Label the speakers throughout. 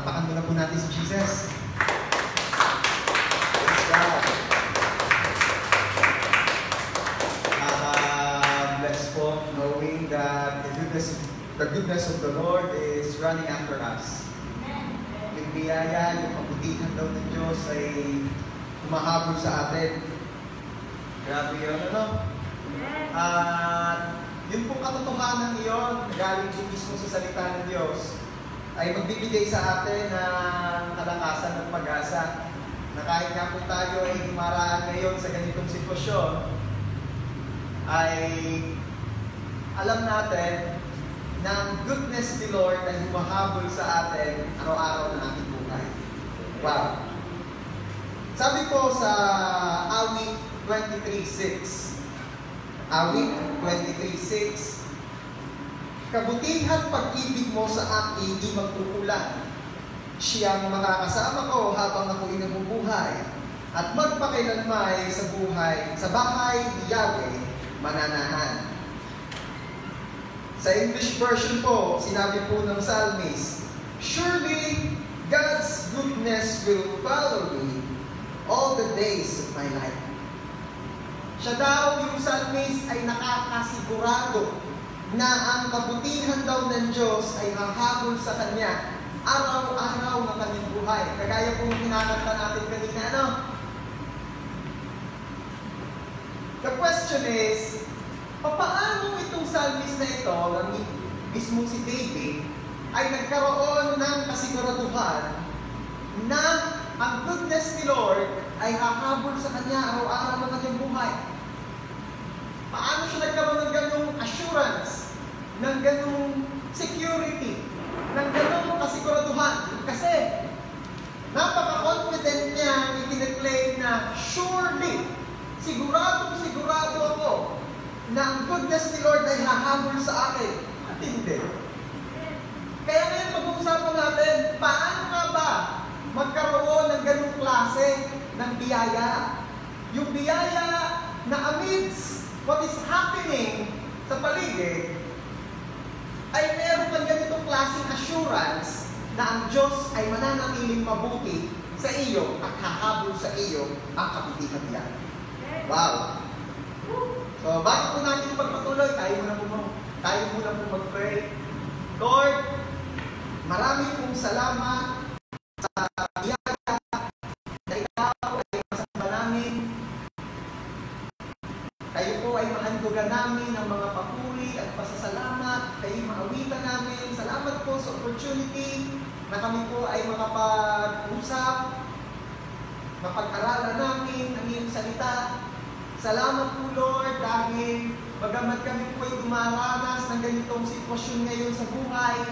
Speaker 1: Palakpakan muna po natin si Jesus. Praise God. Blessed po knowing that the goodness of the Lord is running after us. Yung biyaya, yung kabutihan daw ng Diyos ay humahabol sa atin. Grabe yun, ano? At yung pong katotohanan iyon, galing din mismo sa salita ng Diyos, ay magbibigay sa atin ng kalakasan at pag-asa na kahit nga po tayo ay humaraan ngayon sa ganitong sitwasyon, ay alam natin na ang goodness ni Lord ay humahabol sa atin araw-araw ng ating buhay. Wow! Sabi po sa Awit 23:6, Awit 23:6, kabutihan pag-ibig mo sa akin di magkukulang. Siyang makakasama ko habang ako'y nabubuhay at magpakailanmay sa bahay ni Yahweh mananahan. Sa English version po, sinabi po ng psalmist, surely God's goodness will follow me all the days of my life. Siya daw, yung psalmist, ay nakakasigurado na ang kabutihan daw ng Diyos ay hahabol sa kanya araw-araw ng kanyang buhay. Kagaya kung kinakanta natin kanina, ano? The question is, paano itong psalmist na ito, mismo si David, ay nagkaroon ng kasiguraduhan na ang goodness ni Lord ay hahabol sa kanya araw-araw ng kanyang buhay? Paano siya nagkaroon ng ganung assurance, ng ganung security, ng ganung kasiguraduhan? Kasi napaka-confident niya i-claim na surely, sigurado ako na ang goodness ni Lord ay hahabol sa akin. At hindi. Kaya ngayon pag-uusapan natin, paano nga ba magkaroon ng ganung klase ng biyaya? Yung biyaya na amidst what is happening sa paligid, ay meron kang ganitong klaseng assurance na ang Diyos ay mananatiling mabuti sa iyo at hahabol sa iyo ang kabutihan niya. Wow! So, bago po natin pagpatuloy, tayo muna po mag-pray. Lord, marami pong salamat sa biyaya na ikaw ay masamba namin. Kayo po ay mahandugan namin ng mga papuri at pasasalamat. Kayo maawitan namin. Salamat po sa opportunity na kami po ay makapag-usap, mapag-aralan namin ang iyong salita. Salamat po, Lord, dahil bagamat kami po ay dumaranas ng ganitong sitwasyon ngayon sa buhay,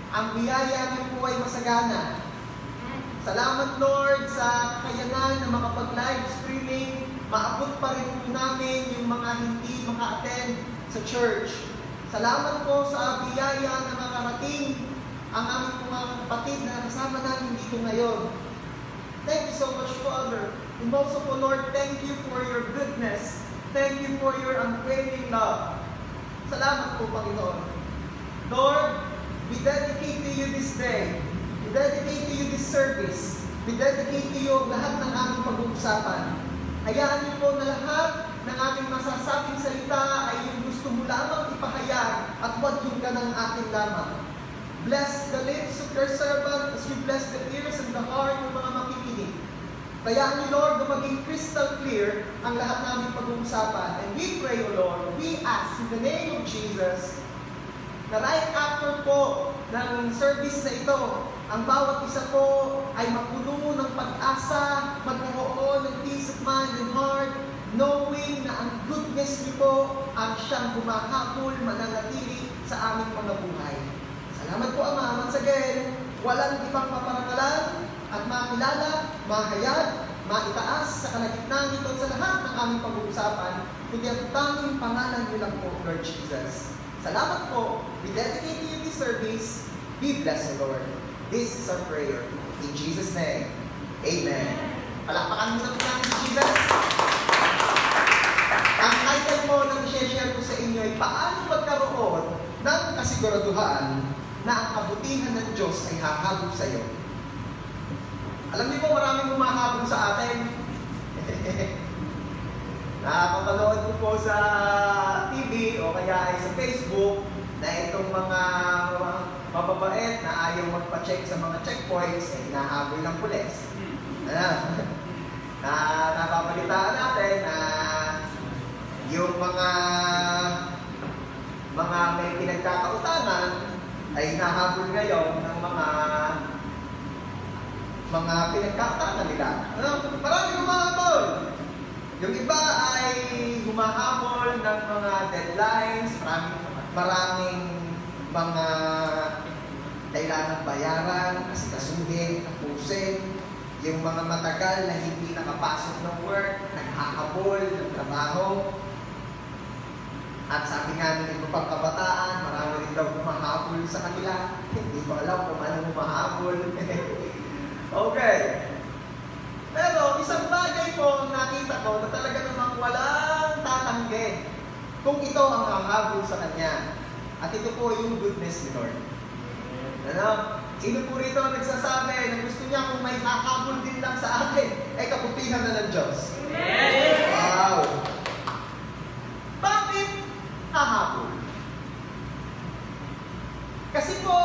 Speaker 1: ang biyaya niyo po ay masagana. Salamat, Lord, sa kakayanan na makapag-live streaming, maabot pa rin po namin yung mga hindi maka-attend sa church. Salamat po sa biyaya na makarating ang aming mga kapatid na kasama namin dito ngayon. Thank you so much, Father. And also po, Lord, thank you for your goodness. Thank you for your unfailing love. Salamat po, Panginoon. Lord, we dedicate to you this day. We dedicate to you this service. We dedicate to you lahat ng aming pag-uusapan. Hayaan niyo po na lahat ng aming masasabing salita ay yung gusto mo lamang ipahayag at huwag yung ganang atin lamang. Bless the lips of your servant as you bless the ears and the heart ng mga makikinig. Hayaan niyo, Lord, na maging crystal clear ang lahat namin pag-uusapan. And we pray, O Lord, we ask in the name of Jesus, na right after po ng service na ito, ang bawat isa po ay mapuno ng pag-asa, magkaroon ng peace of mind and heart, knowing na ang goodness niyo po ang siyang humahabol, mananatili sa aming mga buhay. Salamat po, Ama. Once again, walang ibang paparangalan at makilala, mahayag, maitaas sa kalagitnaan nito sa lahat ng aming pag-uusapan, kundi ang tanging pangalan niyo lang po, Lord Jesus. Salamat po. We dedicate to you this service. Be blessed, Lord. This is our prayer. In Jesus' name, amen. Palakpakan muna po natin si Jesus. Ang title po na i-share ko sa inyo ay paano magkaroon ng kasiguraduhan na ang kabutihan ng Diyos ay hahabol sa iyo. Alam niyo po, maraming humahabol sa atin. Nakapapanood ko po sa TV o kaya ay sa Facebook na itong mga mababait na ayaw magpa-check sa mga checkpoints ay hinahabol ng pulis. Napapalitaan natin na yung mga may pinagkakautangan ay hinahabol ngayon ng mga pinagkakautangan nila. Maraming humahabol. Yung iba ay humahabol ng mga deadlines, maraming mga kailangang bayaran, asikasuhin, tapusin. Yung mga matagal na hindi nakapasok ng work, naghahabol ng trabaho. At sabi nga ng iba pang kabataan, marami rin daw humahabol sa kanila. Hindi ko alam kung anong humahabol. Okay. Pero isang bagay po nakita ko na talaga namang walang tatanggi kung ito ang hahabol sa kanya. At ito po yung goodness ni Lord. Ano? Sino po rito ang nagsasabi na gusto niya kung may hahabol din lang sa akin, ay kabutihan na ng Diyos? Yes! Wow! Bakit hahabol? Kasi po,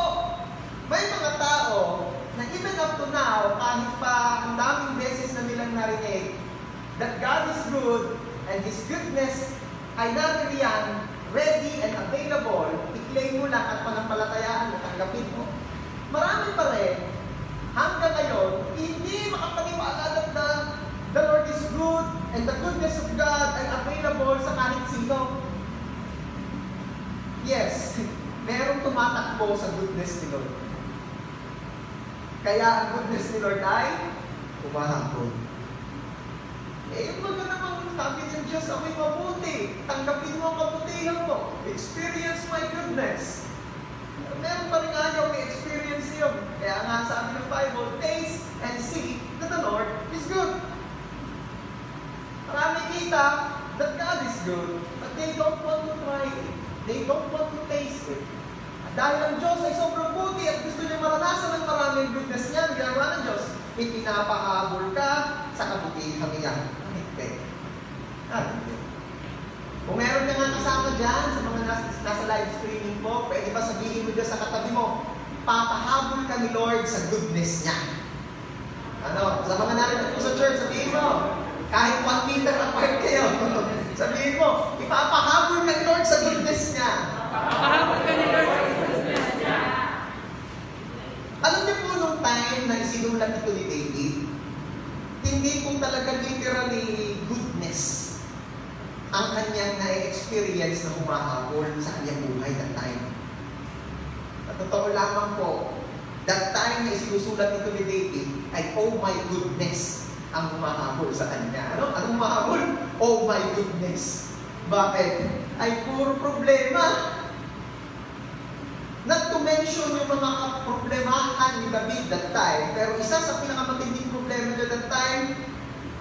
Speaker 1: may mga tao na even up to now, kahit pa ang daming beses na nilang narinig that God is good and His goodness ay naririyan, ready and available, i-claim mo lang at panampalatayaan mo, tanggapin mo. Marami pa rin, hanggang ngayon, hindi makapaniwala na the Lord is good and the goodness of God ay available sa kahit sino. Yes, merong tumatakbo sa goodness ni Lord. Kaya ang goodness ni Lord ay humahabol. Yung mga namang sabi ng Diyos, ako'y mabuti. Tanggapin mo ang kabutihan mo. Experience my goodness. Meron pa rin ayaw may experience yun. Kaya nga sabi ng Bible, taste and see that the Lord is good. Marami kita that God is good, but they don't want to try it. They don't want to taste it. At dahil ang Diyos ay sobrang buti at gusto niya maranasan ng maraming goodness niya, ang ginagawa ng Diyos, ipinapahabol ka sa kabutihan niya. Kung meron ka nga kasama dyan sa mga nasa live streaming po, pwede ba sabihin mo dyan sa katabi mo, papahabol ka ni Lord sa goodness niya. Ano? Sa mga narito po sa church, sabihin mo, kahit 1 meter apart kayo, sabihin mo, ipapahabol ka ni Lord sa goodness niya.
Speaker 2: Papahabol ka ni Lord sa goodness niya.
Speaker 1: Alam niyo po nung time na isinulat ito ni David, hindi po talaga literally goodness ang kanyang na-experience na humahabol sa kanyang buhay that time. At totoo lamang po, that time na isinusulat ito ni David ay, oh my goodness, ang humahabol sa kanya. Ano? Anong humahabol? Oh my goodness. Bakit? Ay puro problema. Not to mention yung mga problemahan ni David that time, pero isa sa pinakamatinding problema niya that time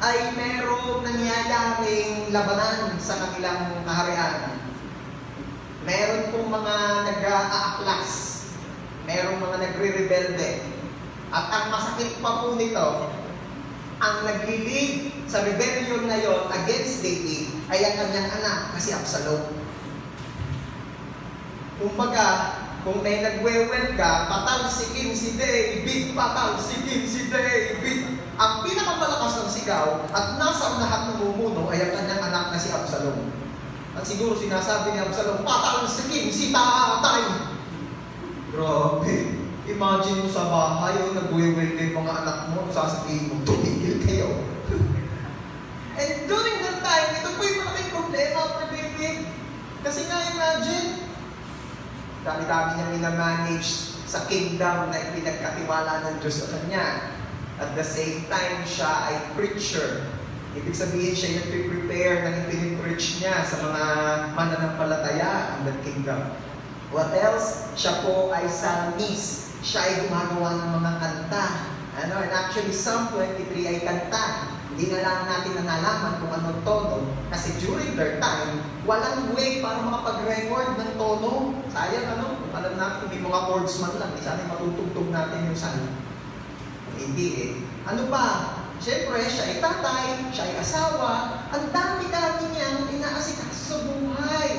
Speaker 1: ay merong nangyayaring labanan sa kanilang kaharian. Meron pong mga nag-aaklas, merong mga nagre-rebelde. At ang masakit pa po nito, ang nag-lead sa rebellion ngayon against David ay ang kanyang anak na si Absalom. Kumbaga, kung may nagwe-well ka, patalsikin si David, patalsikin si David. Ang pinakamalakas ng sigaw at nasa unahan ng mumuno ay ang kanyang anak na si Absalom. At siguro sinasabi ni Absalom, patalsikin si tatay. Grabe. Imagine mo sa bahay, nagwe-well yung mga anak mo, sasabihin mo, tumigil kayo. And during that time, ito po yung malaking problema for David. Kasi nga imagine, dami-dami niya minamanage sa kingdom na ipinagkatiwala ng Diyos sa kanya. At the same time, siya ay preacher. Ibig sabihin, siya yung prepare ng ipinipreach niya sa mga mananampalataya in that kingdom. What else? Siya po ay psalmist. Siya ay gumagawa ng mga kanta. And actually, Psalm 23 ay kanta. Hindi na lang natin nalaman kung anong tono. Kasi during during their time, walang way para makapag-record ng tono. Sayang ano, kung alam natin, may mga chords man lang, sana matutugtog natin yung sana. Hindi eh. Ano pa? Siyempre, siya ay tatay, siya ay asawa, ang dami-dami niyang inaasikaso sa buhay.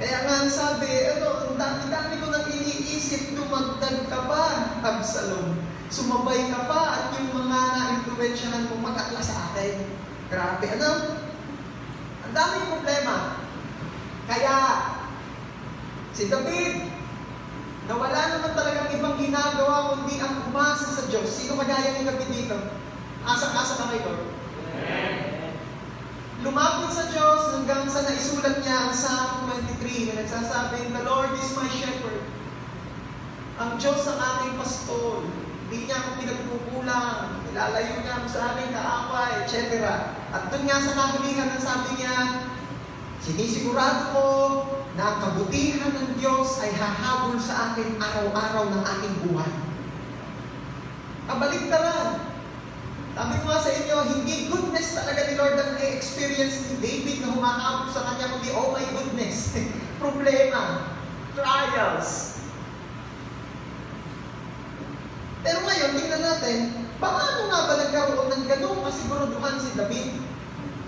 Speaker 1: Kaya nga sabi, ang dami-dami ko nang iniisip, dumagdag ka pa, Absalom. Sumabay ka pa at yung mga na-influensyahan kong mag-atla sa atin. Grabe, ang daming problema. Kaya, si David, na wala naman talagang ibang ginagawa kundi ang umasa sa Diyos. Sino magaya ni David dito? Asa-asa na kayo? Lumapit sa Diyos hanggang sa naisulat niya ang Psalm 23 na nagsasabing, "The Lord is my shepherd." Ang Diyos ang ating pastor. Hindi niya ako pinagkukulang. Ilalayo niya ako sa aming kaaway, etc. At doon nga sa kahulingan ang sabi niya, sinisigurado ko na ang kabutihan ng Diyos ay hahabol sa akin araw-araw ng ating buhay. Kabaligtaran. Sabi ko nga sa inyo, hindi goodness talaga ni Lord ang i-experience ni David na humahabol sa kanya, kundi, oh my goodness, problema, trials. Pero ngayon, tingnan natin, paano nga ba nagkaroon ng ganong kasiguraduhan si David?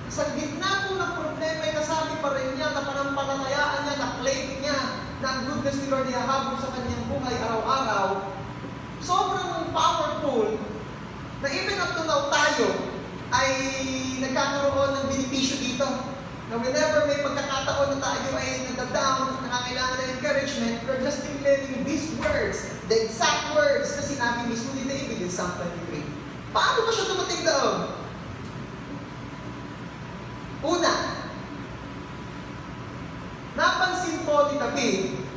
Speaker 1: Sa gitna po ng problema, ay nasabi pa rin niya, na panampalatayaan niya, na-claim niya, na ang goodness ni Lord ay hahabol sa kanyang buhay araw-araw. Sobrang powerful, na even up to now tayo ay nagkakaroon ng benepisyo dito. Na whenever may pagkakataon na tayo ay nadadown, nakakailangan ng encouragement, we're just declaring these words, the exact words na sinabi mismo ni David in Psalm 23. Paano ba siya dumating doon? Una, napansin po ni David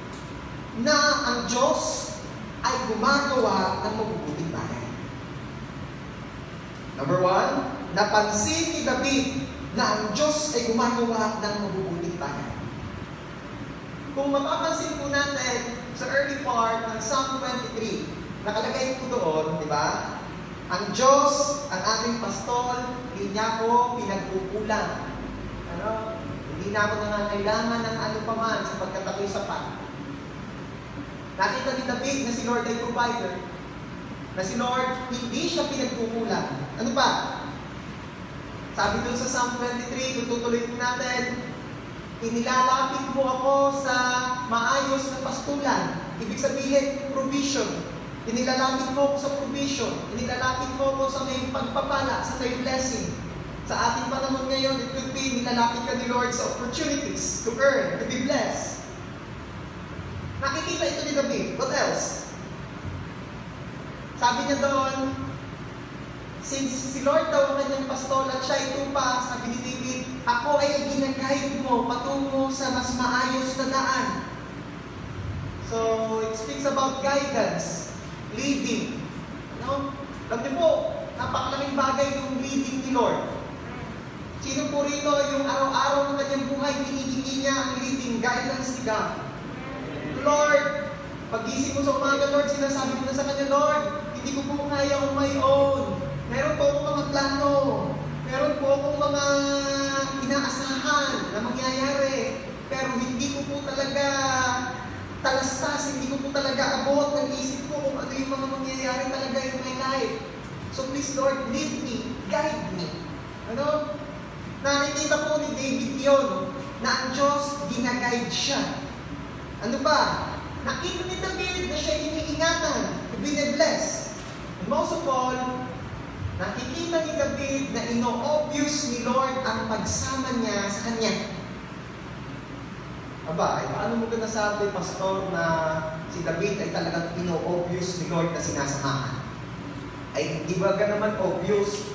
Speaker 1: na ang Diyos ay gumagawa ng mabubuting bagay. Number one, napansin ni David na ang Diyos ay gumagawa ng mabubuting bagay. Kung mapapansin po natin sa early part ng Psalm 23, nakalagay po doon, di ba? Ang Diyos, ang ating pastol, hindi niya ako pinagkukulang. Hindi na ako nangangailangan ng ano pa man sapagkat ako'y sapat. Nakita ni David na si Lord ay provider. Na si Lord, hindi siya pinagkukulang. Ano pa? Sabi doon sa Psalm 23, kung tutuloy po natin, inilalapit mo ako sa maayos na pastulan. Ibig sabihin, provision. Inilalapit mo ako sa provision. Inilalapit mo ako sa may pagpapala, sa may blessing. Sa ating panahon ngayon, it could be, nilalapit ka ni Lord sa opportunities to earn, to be blessed. Nakikita ito ni David. What else? Sabi niya doon, since si Lord daw ang kanyang pastol at siya itupa, sabi ni David, ako ay ginagayad mo patungo sa mas maayos na daan. So, it speaks about guidance, leading. Alam niyo po, napakalaking bagay yung leading ni Lord. Sino po rito yung araw-araw ng kanyang buhay, hinihingi niya ang leading guidance ni God? Lord, pag-isip mo sa umaga, Lord, sinasabi mo na sa kanya, Lord, hindi ko po kaya on my own. Meron po akong mga plano. Meron po akong mga inaasahan na mangyayari. Pero hindi ko po talaga talastas, hindi ko po talaga abot ng isip ko kung ano yung mga mangyayari talaga in my life. So please, Lord, lead me, guide me. Ano? Nakikita po ni David yun, na ang Diyos ginaguide siya. Ano ba? Nakita ni David na siya iniingatan, to be blessed. And most of all, nakikita ni David na ino-obvious ni Lord ang pagsama niya sa kanya. Aba, ay paano mo ka nasabi, Pastor, na si David ay talagang ino-obvious ni Lord na sinasamahan? Ay hindi ba ka naman obvious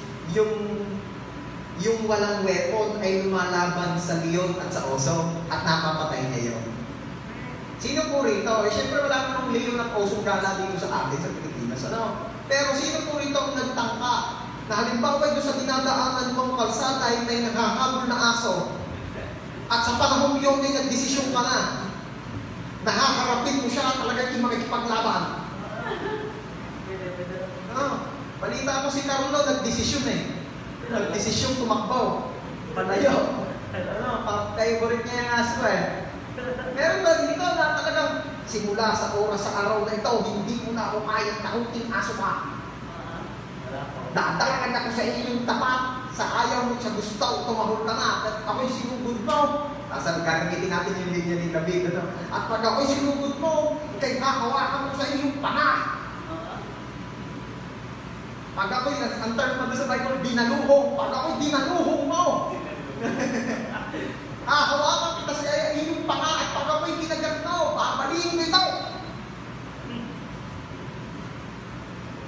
Speaker 1: yung walang weapon ay lumalaban sa leon at sa oso at napapatay niya yun? Sino po rito? Eh, syempre wala namang leon at osong gala dito sa atin sa Pilipinas, ano? Pero sino po rito ang nagtangka na halimbawa doon sa dinadaanan mong kalsada ay may naghahabol na aso at sa panahon yun ay nagdesisyon ka na, nakaharapin mo siya talaga yung makikipaglaban. Ano? Balita ko si Carlo, nagdesisyon eh. Nagdesisyon tumakbo. Palayo. Favorite niya yung aso eh. Meron ba dito na talagang simula sa oras sa araw na ito, hindi mo na ako kayang takutin, aso ka. Dadaan ako sa iyong tapat, sa ayaw mo, sa gusto, tumahol ka na, at ako'y sinugod mo. Tapos gagamitin natin yung linya ni David. At pag ako'y sinugod mo, ikay hahawakan mo sa iyong panga. Pag ako'y, ang term mo sa Bible, dinaluhong. Pag ako'y dinaluhong mo, hahawakan kita sa iyong panga. At pag ako'y kinagat mo, babaliin mo ito.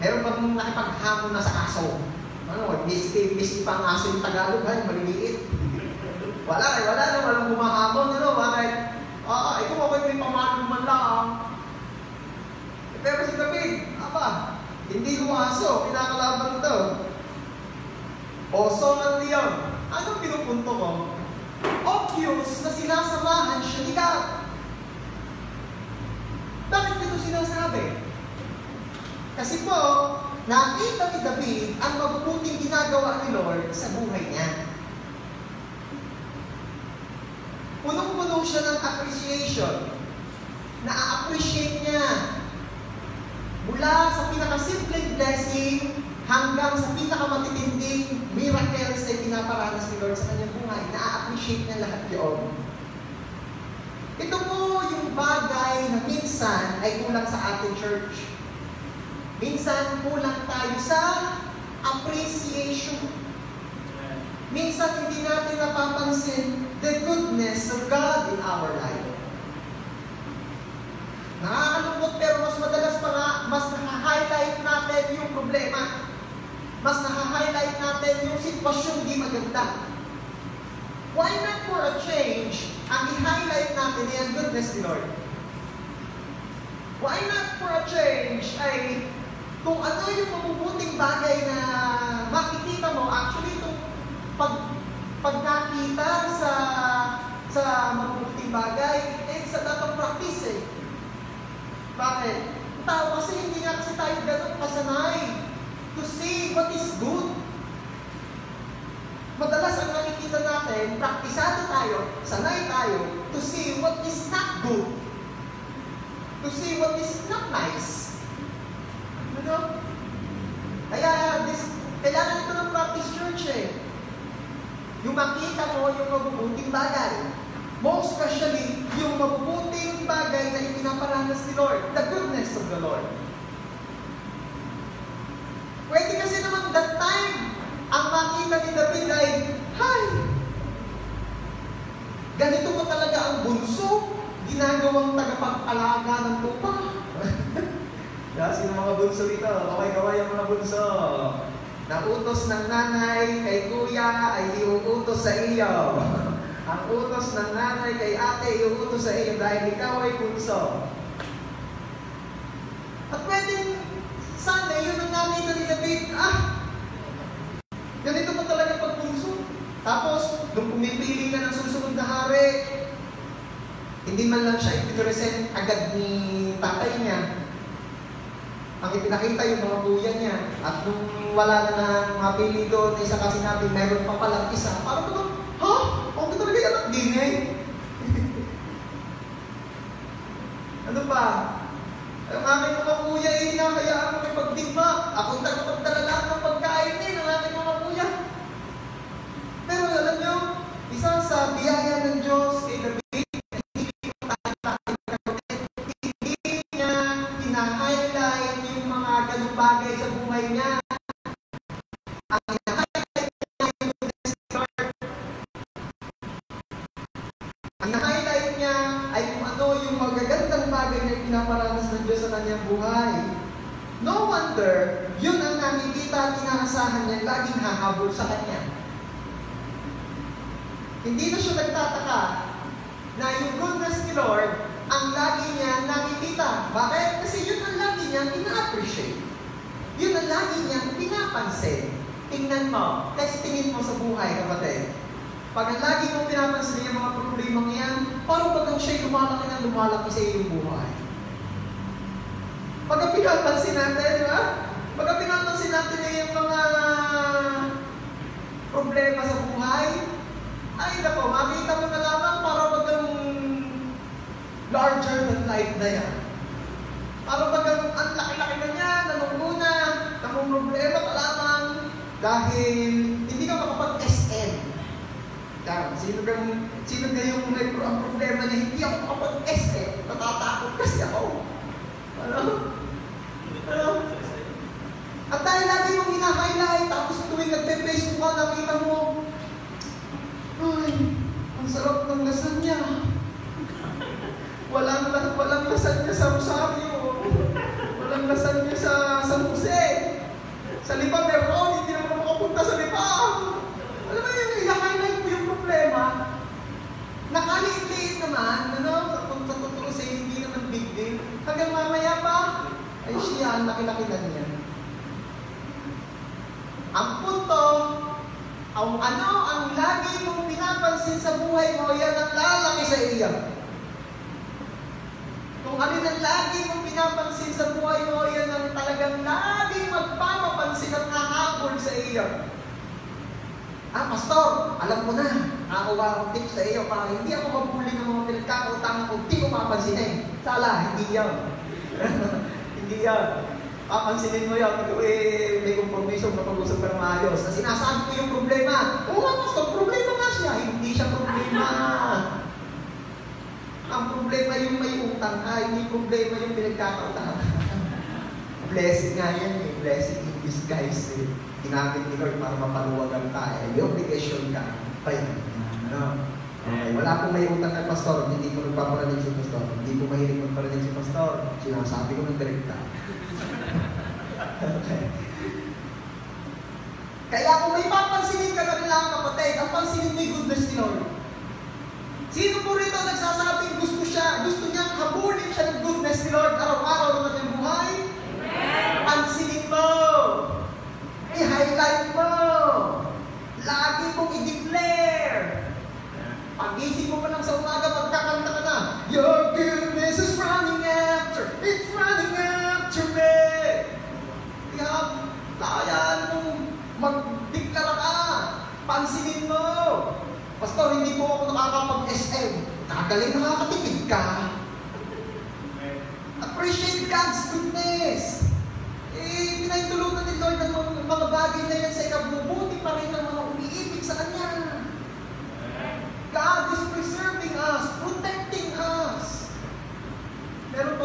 Speaker 1: Meron ba mong nakipaghamon na sa aso? Ano, miski pang aso yung Tagalog, ay maliliit. Walang humahamon, ano, bakit? Ito mo may pamalo man lang. Pero si David, hindi humaso, pinakalaban ito. Oso ng leon. Anong pinupunto ko? Obvious na sinasamahan siya ni God. Bakit ito sinasabi? Kasi po, nakita ni David ang mabubuting ginagawa ni Lord sa buhay niya. Punong-puno siya ng appreciation. Na-appreciate niya mula sa pinakasimpleng blessing hanggang sa pinakamatitinding miracles na pinaparanas ni Lord sa kanyang buhay. Na-appreciate niya lahat yun. Ito po yung bagay na minsan ay kulang sa ating church. Minsan kulang tayo sa appreciation. Minsan hindi natin napapansin the goodness of God in our life. Nakakalungkot pero mas madalas pa nga, mas naka-highlight natin yung problema. Mas naka-highlight natin yung sitwasyon di maganda. Why not for a change, ang i-highlight natin ay ang goodness ni Lord? Why not for a change ay kung ano yung mabubuting bagay na makikita mo, actually itong pag nakita sa mabubuting bagay, it's a lot of practice eh. Bakit? Tao kasi hindi nga kasi tayo ganun kasanay to see what is good. Madalas ang nakikita natin, praktisado tayo, sanay tayo to see what is not good. To see what is not nice. Ano? Kaya kailangan ito ng practice church eh. Yung makita mo yung mabubuting bagay. Most especially, yung mabubuting bagay na ipinaparanas ni Lord. The goodness of the Lord. Pwede kasi naman that time, ang makita ni David ay, ganito mo talaga ang bunso, ginagawang tagapag-alaga ng lupa. Sino mga bunso dito? Kaway-kaway ang mga bunso. Nautos ng nanay kay kuya ay iuutos sa iyo. Ang utos ng nanay kay ate iuutos sa iyo dahil ikaw ay bunso. At pwedeng sana yun ang nakita ni David, ganito pa talaga pag bunso. Tapos, nung pumipili na ng susunod na hari, hindi man lang siya ipipresent agad ni tatay niya. Ang ipinakita yung mga kuya niya. At nung wala na ng mapili doon, isa kasi natin, meron pa palang isa. Parang naman, okay talaga yan at din eh. Ano pa? Ang aking mga kuya, hinahayaan mo may pagdigma. Akong tagapagdala lang ng pagkain ng aking mga kuya. Pero alam nyo, isa sa biyaya ng Diyos kay David, bagay sa buhay niya. Ang highlight niya ay kung ano yung magagandang bagay na pinaparanas ng Diyos sa kanyang buhay. No wonder, yun ang nakikita at inaasahan niya, laging hahabol sa kanya. Hindi na siya nagtataka na yung goodness ni Lord ang lagi niya nakikita. Bakit? Kasi yun ang lagi niya ina-appreciate. Yun ang lagi niyang pinapansin. Tingnan mo, testingin mo sa buhay, kapatid. Pag ang lagi mong pinapansin niya mga problemang yan, parang pag ang siya'y lumalaki sa iyong buhay. Pag ang pinapansin natin, di ba? Pag ang pinapansin natin yung mga problema sa buhay, ay nako, type na yan. Para bagang ang laki-laki na niya, nanunguna, namumroblema ka lamang dahil hindi ka makapag-SM. Yan, sino yung may problema na hindi ako makapag-SM? Natatakot kasi ako. Ano? At dahil lagi mong hina-highlight, tapos tuwing nagpe-Facebook ka, nakita mo, ay, ang sarap ng lasagna. Walang lasagna sa Rosario. Walang lasagna sa San Jose. Sa Lipa, meron. Hindi naman makapunta sa Lipa. Alam mo yung i-highlight mo yung problema. Nakaliit-liit naman, kung sa totoo sa'yo, hindi naman big deal. Hanggang mamaya pa, ay siya, ang laki-laki na niya. Ang punto, ang lagi mong pinapansin sa buhay mo, yan ang lalaki sa iyo. Kung alin ang lagi mong pinapansin sa buhay mo, yan ang talagang laging magpapapansin at hahabol sa iyo. Pastor, alam ko na, ako tips sa iyo para hindi ako mabuli ng mga pinagkakautangan kung di ko mapansinin. Sala, hindi yan. Hindi yan. Papansinin mo yan, may kompromiso na pag-usap ka ng maayos. Na sinasabi ko yung problema. Oo nga, pastor, problema nga siya. Hindi siya problema. Ang problema yung may utang ka, hindi problema yung pinagkakautangan. Blessing nga yan eh. Blessing in disguise eh. Ginamit ni Lord para mapaluwagan tayo. May obligation ka. Okay. Wala akong may utang na pastor. Hindi ko nagpaparanig si pastor. Hindi ko mahilig magparanig si pastor. Sinasabi ko ng direkta. Okay. Kaya kung may papansinin ka na rin lang kapatid, ang pansinin mo yung goodness ni Lord. Sino po rito nagsasabing gusto niyang habulin siya ng goodness ni Lord araw-araw ng ating buhay? Pansinin mo! I-highlight mo! Lagi mong i-declare! Pag-isip mo pa lang sa umaga, magkakanta ka na, your goodness is running after, it's running after me! Kaya mong magdeklara ka, pansinin mo. Pastor, hindi po ako nakakapag-SM. Kagaling nakakatipid ka. Appreciate God's goodness. Pinahintulutan ni Lord ng mga bagay na yan sa ikabubuti pa rin ng mga umiibig sa Kanya. God is preserving us, protecting us. Meron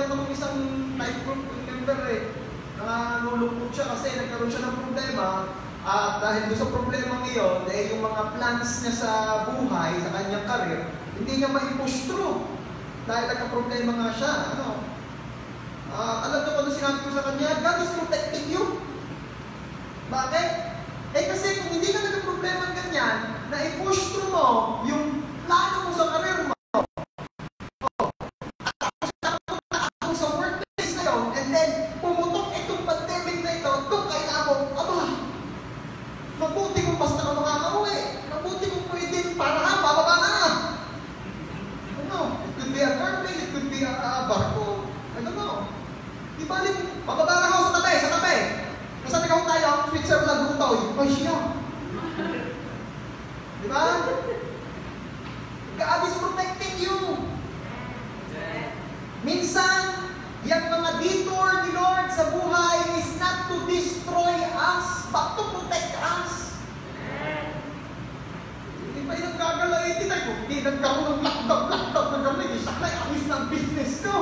Speaker 1: akong isang type group member nalulungkot siya kasi nagkaroon siya ng problema at dahil doon sa problema ngayon, yung mga plans niya sa buhay, sa kanyang career, hindi niya ma-push through dahil nagka-problema nga siya. Alam niyo kung ano sinabi ko sa kanya? God is protecting you. Bakit? Kasi kung hindi ka nagka-problema ng ganyan, na i-push through mo yung plano mo sa career mo, mabuti kung basta ka makakauwi. Mabuti kung pwede para bababa na. It could be a airplane, it could be a barko. I don't know. Di ba bababa na ako sa tabi. Kasi ikaw tayo, Switzerland Lutoy. Ay siya. Di ba? God is protecting you. Minsan, yung mga detour ni Lord sa buhay is not to destroy us, but to protect us. Hindi pa yung nagkagalay, hindi nagkaroon ng lockdown ng gamay, isakay, ayos na ang business ko.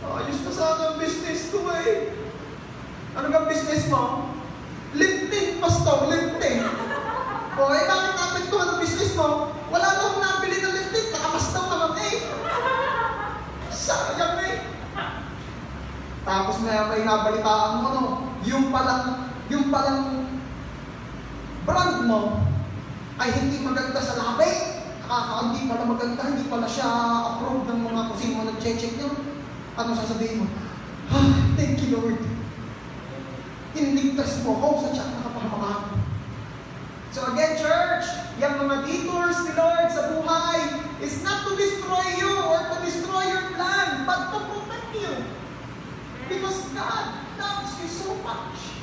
Speaker 1: Ayos na sana ang business ko eh. Ano ang business mo? Lifting, pastor, lifting. Bakit napintuhan ang business mo? Wala na akong nabili ng lifting, nakapastaw naman eh. Sayang eh. Tapos may nabalitaan mo, yung palang brand mo ay hindi maganda sa labi. Hindi pala maganda, hindi pala siya approved ng mga kusing mo nag-check nyo. Ano sasabihin mo? Thank you Lord. Iniligtas mo ako sa tiyak na kapahamakan. So again, church, yung mga detours ni Lord sa buhay is not to destroy you or to destroy your plan, but to protect you. Because God loves you so much.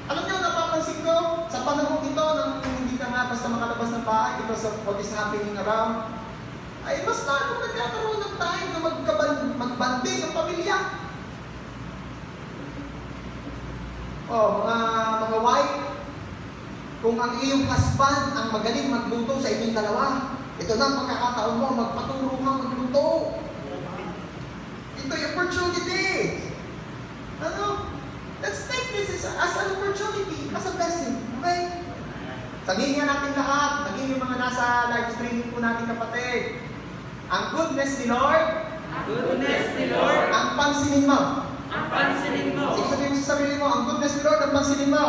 Speaker 1: Alam niyo, napapansin ko, sa panahon ito, nang hindi ka ka nga basta makalabas ng bahay because of what is happening around, ay mas lalo nagkakaroon ng time na magbanding ang pamilya. Mga wife, kung ang iyong husband ang magaling magluto sa inyong dalawa, ito na ang pagkakataon mo, magpaturo ka magluto. Ito yung opportunity. Let's take this as an opportunity, as a blessing. Okay? Sabihin nga natin lahat, maging yung mga nasa live streaming po natin kapatid. Ang goodness ni Lord, ang pansinin mo. Sige, sabihin mo sa sarili mo, ang goodness ni Lord, ang pansinin mo.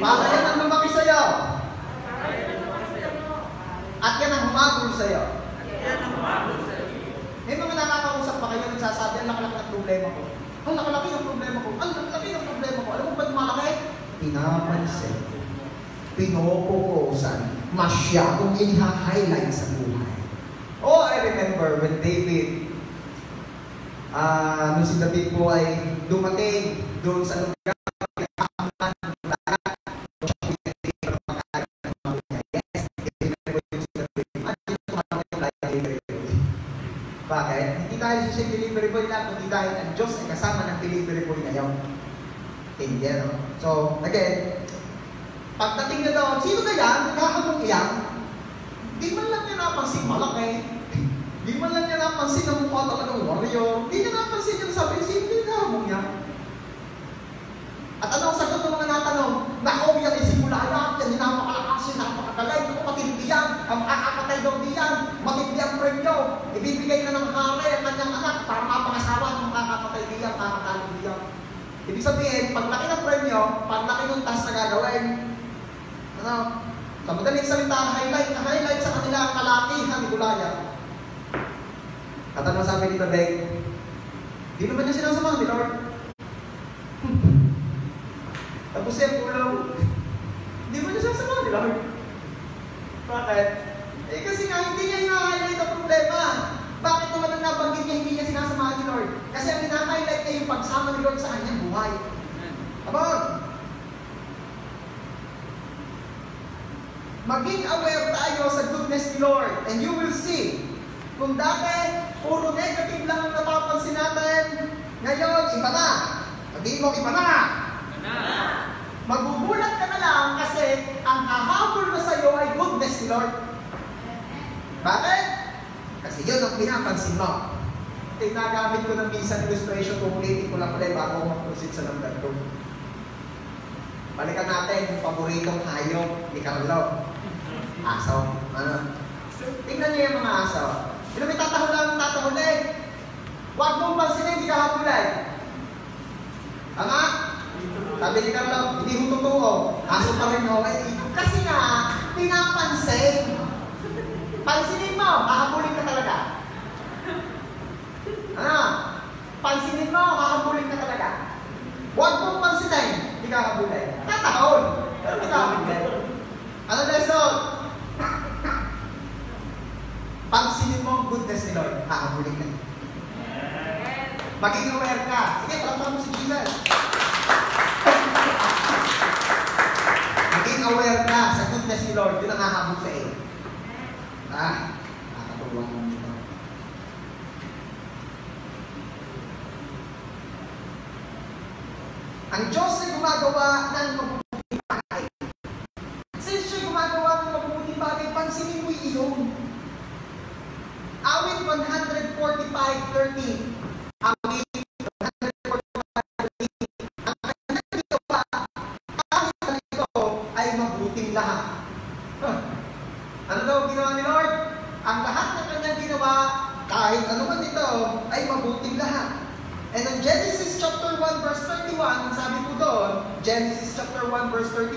Speaker 1: Para yan ang lumaki sa'yo. At yan ang humabol sa'yo. May mga nakakausap pa kayo nagsasabi, ang laki-laki ng problema ko. Ang laki-laki ng problema ko. Ang laki-laki ng problema ko. Alam mo ba't malaki? Pinapansin. Pinopokosan. Masyadong i-highlight sa buhay. Oh, I remember when David, nung si David po ay dumating doon sa lugar. Bakit? Hindi dahil siya delivery boy lang, kundi dahil ang Diyos ay kasama ng delivery boy ngayon. Hindi, no? So, again, pagdating na doon, sino na yan? Naghahamong iyan? Di man lang niya napansin malaki. Di man lang niya napansin ang mukha talagang warrior. Di niya napansin yung sabi, sino yung naghahamong niya? At ano ang sagot ng mga natanong? Nako, yan ay simula yan. Yan yung napakalakas, yung napakagaling. Ako, matindi yan. Ang makakapatay daw diyan. Matindi ang premyo. Ibibigay na ng hari ang kanyang anak para mapangasawa ng makakapatay diyan, makakatalo diyan. Ibig sabihin, paglaki ng premyo, paglaki ng task na gagawin, sa madaling salita, highlight sa kanila ang kalakihan ni Goliath. At ano sabi ni David? Di naman niya sinasamahan ni Lord. Tapos siya pulaw. Di mo niya sinasamahan ni Lord. Bakit? Kasi nga hindi niya hina-highlight ang problema. Bakit naman ang nabanggit niya hindi niya sinasamahan ni Lord? Kasi ang hina-highlight niya yung pagsama ni Lord sa kanyang buhay. Abang! Maging aware tayo sa goodness ni Lord and you will see kung dati puro negative lang ang napapansin natin, ngayon iba na. Sabihin mo, iba na. Magugulat ka na lang kasi ang hahabol na sa iyo ay goodness ni Lord. Bakit? Kasi yun ang pinapansin mo. Tinagamit ko ng minsan illustration kung ulitin ko lang pala bago ako mag-proceed sa number 2. Balikan natin yung paboritong hayop ni Carlo. Aso. Tingnan niyo yung mga aso. May tatahulin. Huwag mong pansinin, hindi ka habulay. Tama? Sabi ni Carlo, hindi mo totoo. Aso pa rin ako. Kasi nga, pinapansin. Pansinin mo, hahabulin ka talaga. Pansinin mo, hahabulin ka talaga. Huwag mong pansinin, hindi ka habulin. Tatahol. Pero hindi ka habulin. Ano lesson? Pansinin mo ang goodness ni Lord, hahabulin ka. Maging aware ka. Sige, palakpakan mo si Jesus. Maging aware ka sa goodness ni Lord, yun ang hahabol sa iyo. Nakakatuwa mo ito. Ang Diyos ay gumagawa ng mabubuting bagay. Since siya gumagawa ng mabubuting bagay, pansinin mo iyon. Awit 145:13. Awit 145:13. Ang kanyang ginawa, kahit na ito ay mabuting lahat. Ano daw ginawa ni Lord? Ang lahat ng kanyang ginawa, kahit ano man ito, ay mabuting lahat. And in Genesis chapter 1 verse 31, sabi po doon, Genesis chapter 1 verse 31,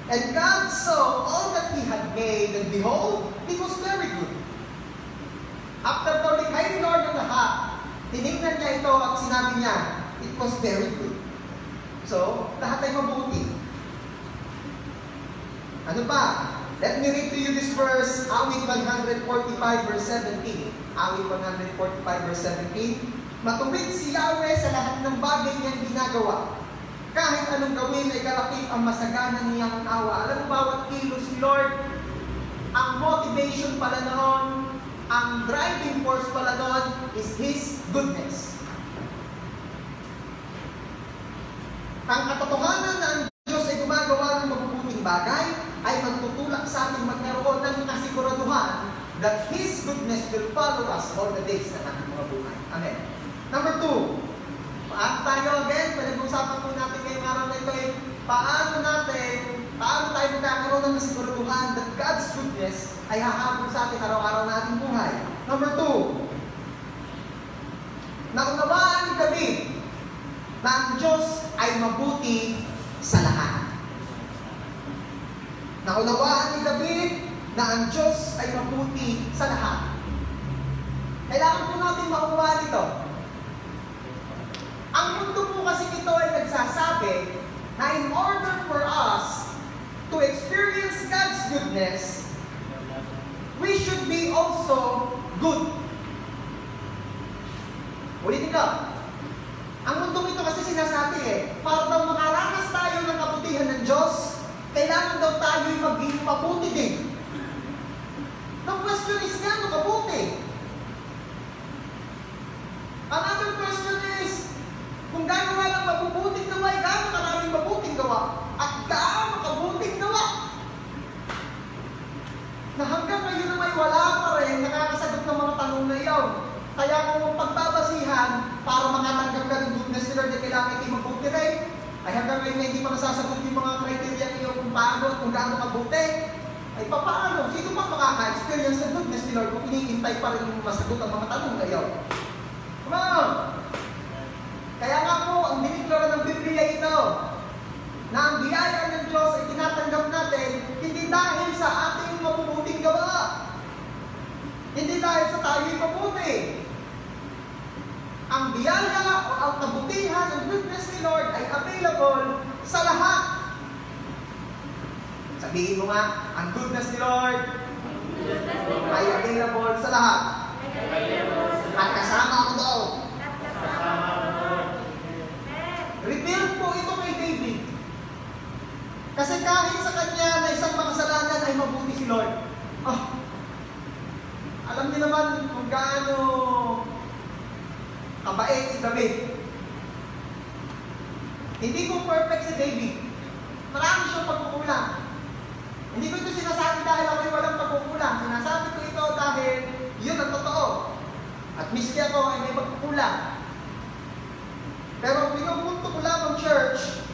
Speaker 1: and God saw all that He had made, and behold, it was very good. After daw likhain ni Lord ang lahat, tinignan niya ito at sinabi niya, it was very good. So, lahat ay mabuti. Ano pa? Let me read to you this verse, Awit 145 verse 17. Awit 145 verse 17. Matuwid si Yahweh sa lahat ng bagay niyang ginagawa. Kahit anong gawin ay kalakip ang masagana niyang awa. Alam mo, bawat kilos ni Lord, ang motivation pala noon, ang driving force pala noon is His goodness. Ang katotohanan na ang Diyos ay gumagawa ng mabubuting bagay ay magtutulak sa ating magkaroon ng kasiguraduhan that His goodness will follow us all the days ng ating mga buhay. Amen. Number 2, paano tayo again? Pinag-usapan po natin ngayong araw na ito ay paano tayo magkakaroon ng kasiguraduhan that God's goodness ay hahabol sa atin araw-araw na ating buhay. Number 2, naunawaan ni David na ang Diyos ay mabuti sa lahat. Naunawaan ni David na ang Diyos ay mabuti sa lahat. Kailangan po natin maunawaan ito. Ang mundo po kasi ito ay nagsasabi na in order for us to experience God's goodness, we should be also good. Ulitin ko. Ang mundo ito kasi sinasabi para daw makaranas tayo ng kabutihan ng Diyos, kailangan daw tayo'y maging mabuti din. The question is nga, ano mabuti? Another question is, kung gaano lang mabubuting gawa, gaano maraming mabuting gawa, at gaano kabuting gawa, na hanggang ngayon na may wala pa rin nakakasagot ng mga tanong na iyon. Kaya kung pagbabasihan para makatanggap ka ng goodness ni Lord na kailangan ito'y mabuti rin, ay hanggang ngayon na hindi pa nasasagot yung mga criteria niyo kung paano at kung gaano kabuti, ay paano? Sino pa makaka-experience ng goodness ni Lord kung hinihintay pa rin masagot ang mga tanong na iyon? Come on! Kaya nga po, ang diniklara ng Biblia ito, na ang biyaya ng Diyos ay tinatanggap natin, hindi dahil sa ating mabubuting gawa. Hindi dahil sa tayo'y mabuti. Ang biyaya o ang kabutihan ng goodness ni Lord ay available sa lahat. Sabihin mo nga, ang goodness ni Lord ay available sa lahat. At kasama ako doon. Revealed po ito kay David. Kasi kahit sa kanya na isang makasalanan ay mabuti si Lord. Alam niyo naman kung gaano kabait si David. Hindi ko perfect si David. Marami siyang pagkukulang. Hindi ko ito sinasabi dahil ako'y walang pagkukulang. Sinasabi ko ito dahil yun ang totoo. At miski ako ay may pagkukulang. Pero pinupunto ko lamang, church,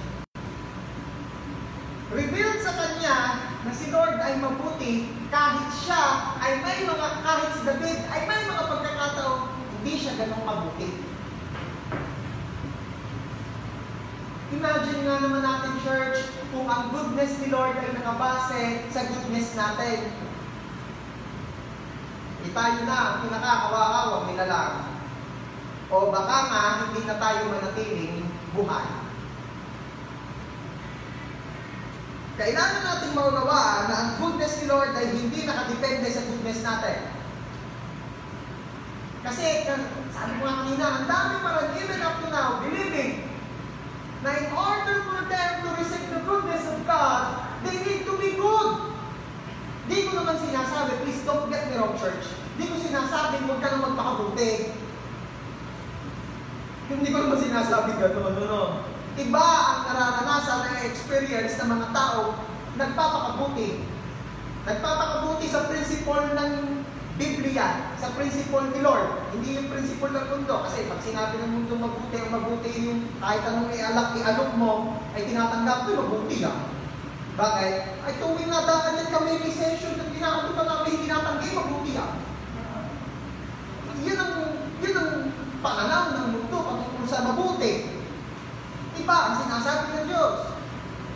Speaker 1: revealed sa kanya na si Lord ay mabuti kahit siya ay may mga, kahit si David ay may mga pagkakataon, hindi siya ganong mabuti. Imagine nga naman natin, church, kung ang goodness ni Lord ay nakabase sa goodness natin. Tayo na ang pinakakawaawang nilalang. O baka nga, hindi na tayo manatiling buhay. Kailangan natin maunawaan na ang goodness ni Lord ay hindi nakadepende sa goodness natin. Kasi, sabi ko nga kanina, ang dami pa rin, even up to now, believing na in order for them to receive the goodness of God, they need to be good. Di ko naman sinasabi, please don't get me wrong, church. Di ko sinasabi, huwag ka na magpakabuti. Hindi ko naman sinasabi gano'n. Iba ang nararanasan na experience ng mga tao nagpapakabuti. Nagpapakabuti sa principle ng Biblia, sa principle ni Lord. Hindi yung principle ng mundo. Kasi pag sinabi ng mundo mabuti, ang mabuti yung kahit anong ialok mo, ay tinatanggap ko, mabuti yan. Bakit? Ay tuwing nadaan yan kami recession ng ginagawa pa namin hindi natanggi, mabuti yan. Yun ang pananaw ng mundo patungkol sa mabuti. Iba ang sinasabi ng Diyos.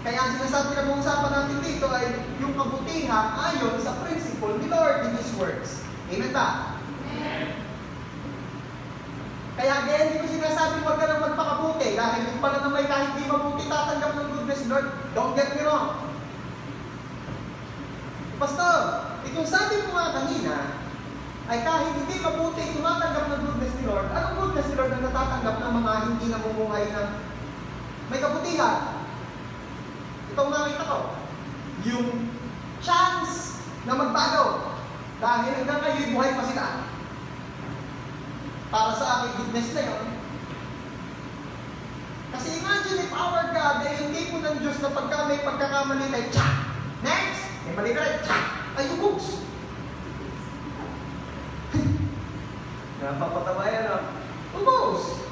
Speaker 1: Kaya ang sinasabi na usapan natin dito ay yung kabutihan ayon sa principle ni Lord in His words. Amen ba? Amen. Kaya again, hindi ko sinasabi huwag ka lang magpakabuti dahil yung pala na may kahit di mabuti tatanggap ng goodness Lord, don't get me wrong. Pastor, itong sabi mo nga kanina, ay kahit hindi mabuti tumatanggap ng goodness ni Lord, anong goodness ni Lord na natatanggap ng mga hindi namumuhay ng may kabutihan? Itong nakita ko, yung chance na magbago. Dahil hanggang ngayon, buhay pa sila. Para sa aking goodness na yun. Kasi imagine if our God ay hindi po ng Diyos na pagka may pagkakamali tayo, tsak! Next! May mali ka rin, tsak! Ay, ubos! Napapatawa yan, no? Ubos!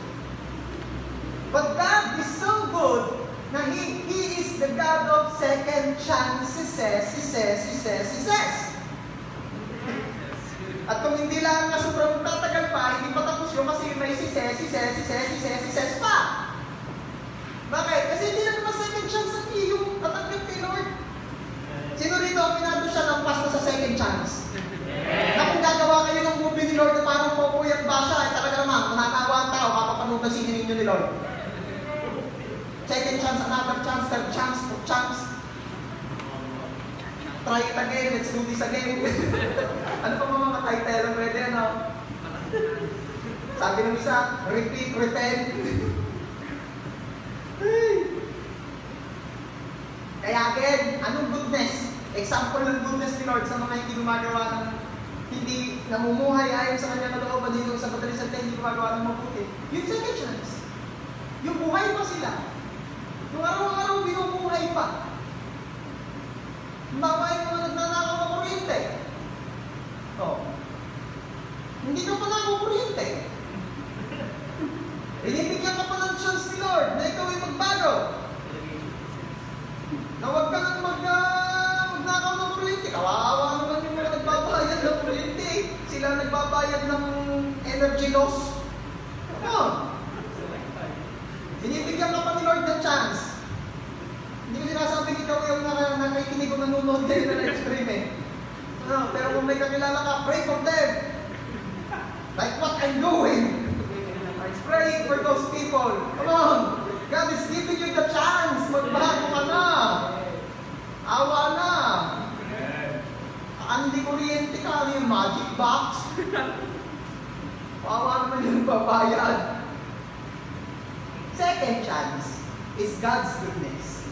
Speaker 1: But God is so good na He is the God of second chances, He says. At kung hindi lang na sobrang tatagal pa, hindi pa tapos yung kasi may si says pa. Bakit? Kasi hindi na naman second chance at yung tatanggap kay Lord. Sino rito ang pinado siya ng pasto sa second chance? Na kung gagawa kayo ng movie ni Lord na parang popuyang ba siya, ay talaga naman, mananawa ang tao, kapapanood na sinin ninyo ni Lord. Second chance, another chance, third chance, fourth chance. Try it again, let's do this again. Ano pa mga title ang pwede, ano? Sabi ng isa, repeat, repent. Kaya again, anong goodness? Example ng goodness ni Lord sa mga hindi gumagawa ng hindi namumuhay ayon sa kanyang kalooban dito sa Padalis at hindi gumagawa ng mabuti. Yung second chance. Yung buhay pa sila. Yung araw-araw binubuhay pa. Bawa yung mga nagnanakaw ng kuryente. Oh. Hindi ka pa nakakuryente. Inibigyan ka pa ng chance ni Lord na ikaw ay magbago. Na huwag ka nang magnakaw ng kuryente. Kawawa naman yung mga nagbabayad ng kuryente. Sila nagbabayad ng energy loss. Ano? Inibigyan ka pa ni Lord ng chance. Hindi ko sinasabing ikaw yung nakikinig o nanonood kayo na live stream eh. No, pero kung may kakilala ka, pray for them. Like what I'm doing. I'm praying for those people. Come on. God is giving you the chance. Magbago ka na. Awa na. Hindi kuryente ka. Ano yung magic box? Awa naman yung babayad. Second chance is God's goodness.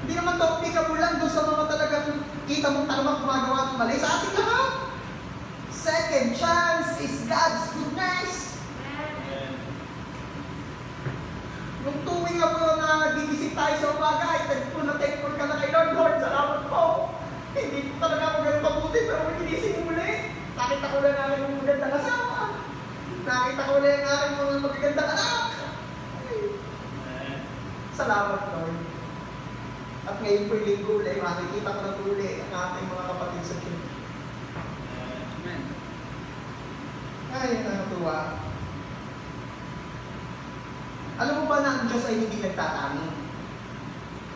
Speaker 1: Hindi naman ito applicable lang doon sa mga talagang kita mong talagang gumagawa ng mali sa ating lahat. Second chance is God's goodness. Nung tuwing ako na gigising tayo sa umaga, ay thankful ka na kay Lord. Lord, salamat po. Hindi ko talaga ako ganun mabuti, pero may ginising muli. Nakita ko lang namin yung magandang asawa. Nakita ko lang namin yung magagandang anak. Salamat, Lord. At ngayon po'y linggo ulit, makikita ko na ulit ang ating mga kapatid sa Diyos.
Speaker 2: Amen.
Speaker 1: Ay, nakatuwa. Alam mo ba na ang Diyos ay hindi nagtatanging?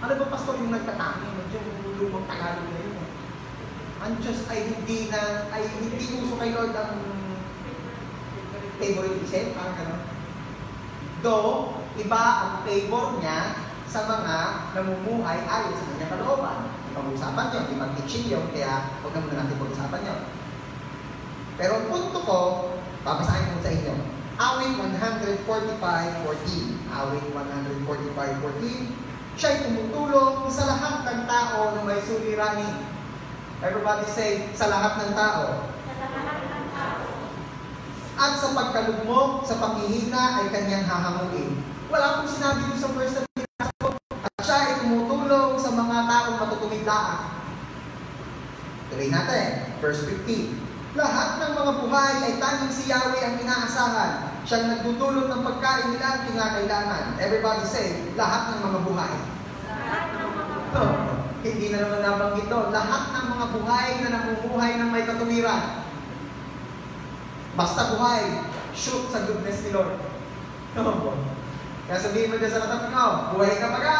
Speaker 1: Ano ba, pastor, yung nagtatanging? Medyo lumang Tagalog na yun. Ang Diyos ay hindi uso kay Lord ang favoritism, parang gano'n. Though, iba ang favor niya sa mga namumuhay ayon sa kanyang kalooban. Pag-uusapan yun, ipag-teaching yun, kaya huwag na muna natin pag-usapan yun. Pero ang punto ko, papasahin ko sa inyo. Awit 145:14. Awit 145:14. Siya'y tumutulong sa lahat ng tao na may suliranin. Everybody say, sa lahat ng tao.
Speaker 3: Sa lahat ng tao.
Speaker 1: At sa pagkalugmok, sa panghihina ay kanyang hahanguin. Wala pong sinabi doon sa verse na binasa ko. At siya ay tumutulong sa mga taong matutumidlaan. Tuloy natin. Verse 15. Lahat ng mga buhay ay tanging si Yahweh ang inaasahan. Siyang nagdudulot ng pagkain nila ang kinakailangan. Everybody say, lahat ng mga buhay.
Speaker 3: Lahat ng mga buhay.
Speaker 1: Hindi na naman nabanggit doon. Lahat ng mga buhay na namumuhay ng may katuwiran. Basta buhay, shoot sa goodness ni Lord. Kaya sabihin mo dyan sa katabi ko, buhay ka pa ka!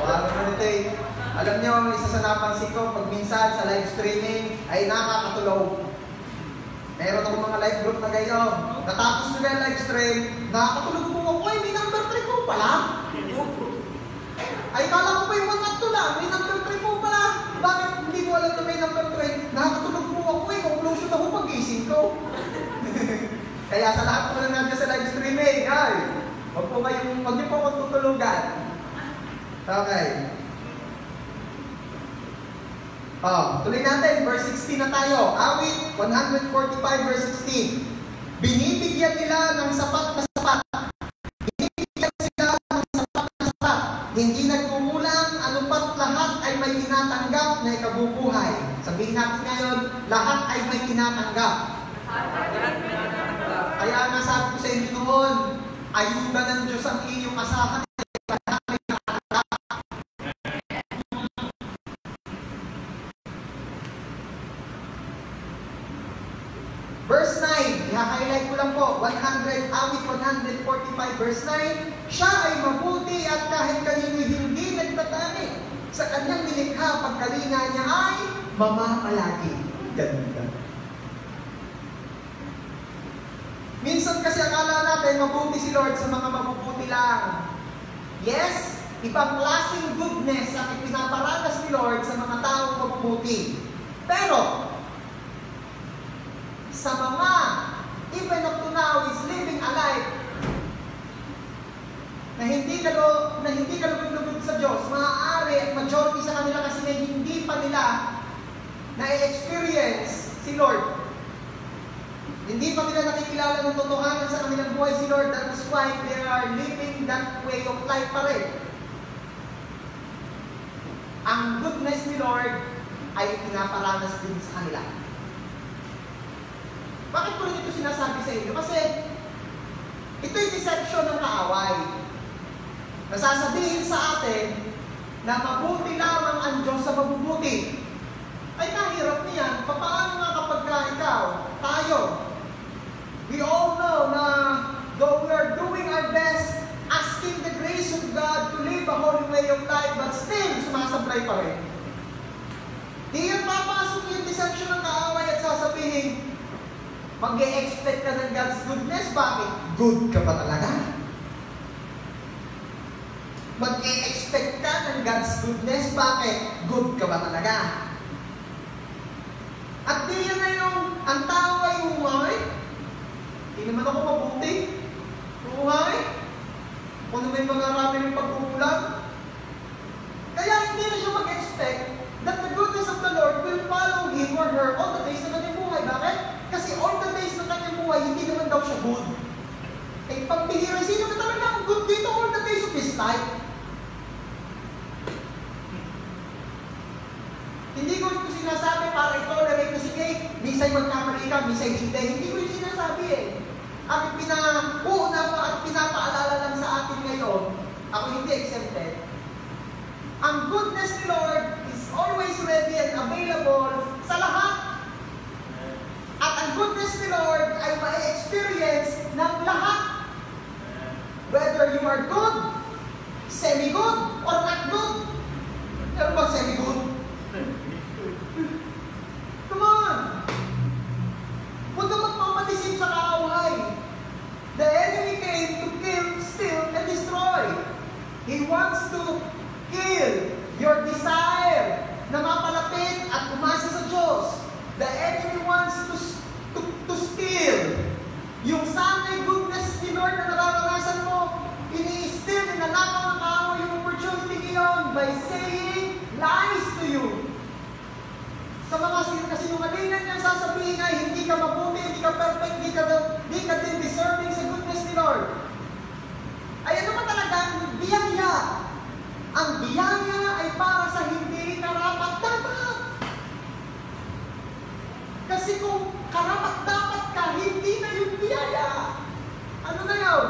Speaker 1: Ano naman ito eh. Alam niyo, isa sa napansin ko, pag minsan sa live streaming, ay nakakatulog. Meron akong mga live group na gayon. Natapos nila yung live stream, nakakatulog po ako, ay may number 3 po pala. Ay, kala ko pa yung 1 at 2 lang, may number 3 po pala. Bakit hindi mo alam na may number 3? Nakakatulog po ako eh, conclusion ako pag-gising ko. Kaya sa lahat po na nandiyan sa live streaming, ay, huwag niyo po akong tutulugan. Okay. Tuloy natin. Verse 16 na tayo. Awit 145 verse 16. Binibigyan nila ng sapat na sapat. Binibigyan sila ng sapat na sapat. Hindi nagkukulang, anupat lahat ay may tinatanggap na ikabubuhay. Sabihin natin ngayon, lahat ay may tinatanggap. Kaya nga sabi ko sa inyo noon, ayuda ng Diyos ang iyong asahan. Verse 9, i-highlight ko lang po, Awit 145 verse 9, siya ay mabuti at kahit kanino hindi nagtatani. Sa kanyang nilikha, pagkalinga niya ay mamapalagi. Ganda. Minsan kasi akala natin mabuti si Lord sa mga mabubuti lang. Yes, ibang klaseng goodness ang ipinaparanas ni Lord sa mga taong mabubuti. Pero, sa mga, even up to now, is living a life na hindi kalugod-lugod sa Diyos, maaari at majority sa kanila kasi na hindi pa nila na-experience si Lord. Hindi pa nila nakikilala ng totohanan sa kanilang buhay si Lord. That is why they are living that way of life pa rin. Ang goodness ni Lord ay pinaparanas din sa kanila. Bakit ko rin ito sinasabi sa inyo? Kasi ito'y deception ng kaaway. Nasasabihin sa atin na mabuti lamang ang Diyos sa mabubuti. Ay kahirap niyan. Paano nga kapag ikaw, tayo, we all know na though we are doing our best, asking the grace of God to live a holy way of life, but still, sumasablay pa rin. Di yan papasok yung deception ng kaaway at sasabihin, mag-e-expect ka ng God's goodness. Bakit? Good ka ba talaga? Mag-e-expect ka ng God's goodness. Bakit? Good ka ba talaga? At di yan na yung, ang tao ay umay. Hindi naman ako mabuti. Umay. Kung may mga marami ng pagkukulang. Kaya hindi na siya mag-expect that the goodness of the Lord will follow him or her all the days ng kanyang buhay. Bakit? Kasi all the days ng kanyang buhay, hindi naman daw siya good. Eh, pagbihira, sino na talaga ang good dito all the days of his life? Hindi ko ito sinasabi para i-tolerate na sige, misay magkamali ka, misay hindi. Hindi ko yung sinasabi eh. Ang pinauuna pa at pinapaalala lang sa atin ngayon, ako hindi exempted. Ang goodness ni Lord is always ready and available sa lahat. At ang goodness ni Lord ay ma-experience ng lahat. Whether you are good, semi-good, or not good. Meron bang semi-good? Come on! Huwag ka magpapatisim sa kaaway. The enemy came to kill, steal, and destroy. He wants to kill your desire na mapalapit at umasa sa Diyos. The enemy wants to steal yung sana'y goodness ni Lord na nararanasan mo. Ini-steal, ninanakaw ng kaaway yung opportunity ngayon by saying lies to you. Sa mga kasinungalingan niyang sasabihin ay hindi ka mabuti, hindi ka perfect, hindi ka din deserving sa goodness ni Lord. Ay ano ba talaga ang biyaya? Ang biyaya ay para sa hindi karapat-dapat. Kasi kung karapat-dapat ka, hindi na yung biyaya. Ano na yun?